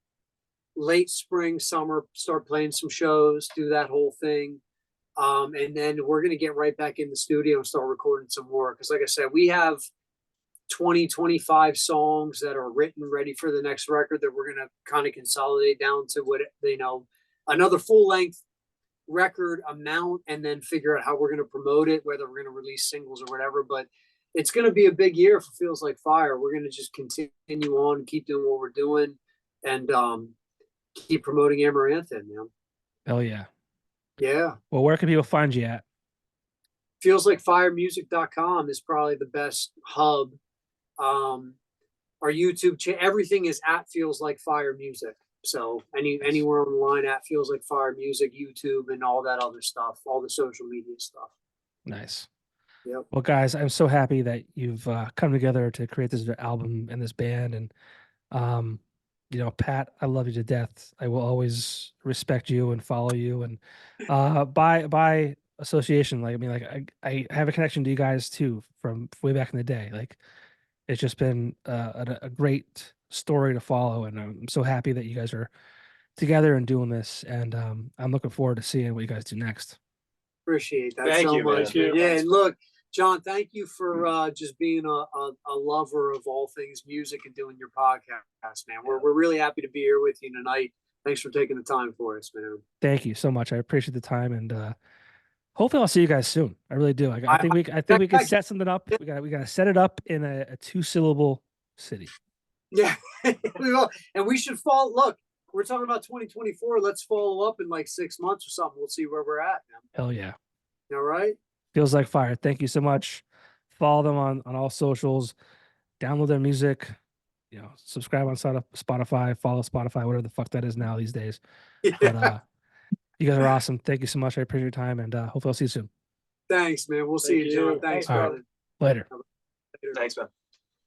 Speaker 2: late spring, summer, start playing some shows, do that whole thing. And then we're going to get right back in the studio and start recording some more. Because like I said, we have 25 songs that are written, ready for the next record that we're going to kind of consolidate down to what, you know, another full length record amount, and then figure out how we're going to promote it, whether we're going to release singles or whatever. But it's going to be a big year for Feels Like Fire. We're going to just continue on, keep doing what we're doing, and keep promoting Amaranthine, man.
Speaker 1: Hell yeah.
Speaker 2: Yeah.
Speaker 1: Well, where can people find you at?
Speaker 2: feelslikefire.music.com is probably the best hub. Our YouTube everything is at Feels Like Fire Music. So anywhere online at Feels Like Fire Music, YouTube, and all that other stuff, all the social media stuff.
Speaker 1: Nice.
Speaker 2: Yep.
Speaker 1: Well, guys, I'm so happy that you've come together to create this album and this band. And you know, Pat, I love you to death. I will always respect you and follow you. And by association, like I mean, like I have a connection to you guys too from way back in the day. Like it's just been a great story to follow, and I'm so happy that you guys are together and doing this. And I'm looking forward to seeing what you guys do next.
Speaker 2: Appreciate that
Speaker 4: Thank
Speaker 2: so
Speaker 4: you, man.
Speaker 2: much.
Speaker 5: Thank you.
Speaker 2: Yeah, and look, John, thank you for just being a lover of all things music and doing your podcast, man. We're really happy to be here with you tonight. Thanks for taking the time for us, man.
Speaker 1: Thank you so much. I appreciate the time, and hopefully I'll see you guys soon. I really do. I think we can set something up. We got to set it up in a 2-syllable city.
Speaker 2: Yeah, we will. And we should look, we're talking about 2024. Let's follow up in like 6 months or something. We'll see where we're at, man.
Speaker 1: Hell yeah.
Speaker 2: All right.
Speaker 1: Feels Like Fire. Thank you so much. Follow them on all socials. Download their music. You know, subscribe on Spotify. Follow Spotify, whatever the fuck that is now these days.
Speaker 2: Yeah.
Speaker 1: But you guys are awesome. Thank you so much. I appreciate your time, and hopefully I'll see you soon.
Speaker 2: Thanks, man. We'll see
Speaker 5: Thank
Speaker 2: you, John.
Speaker 5: you.
Speaker 2: Thanks,
Speaker 3: Thanks,
Speaker 2: brother.
Speaker 1: Later.
Speaker 4: Thanks, man.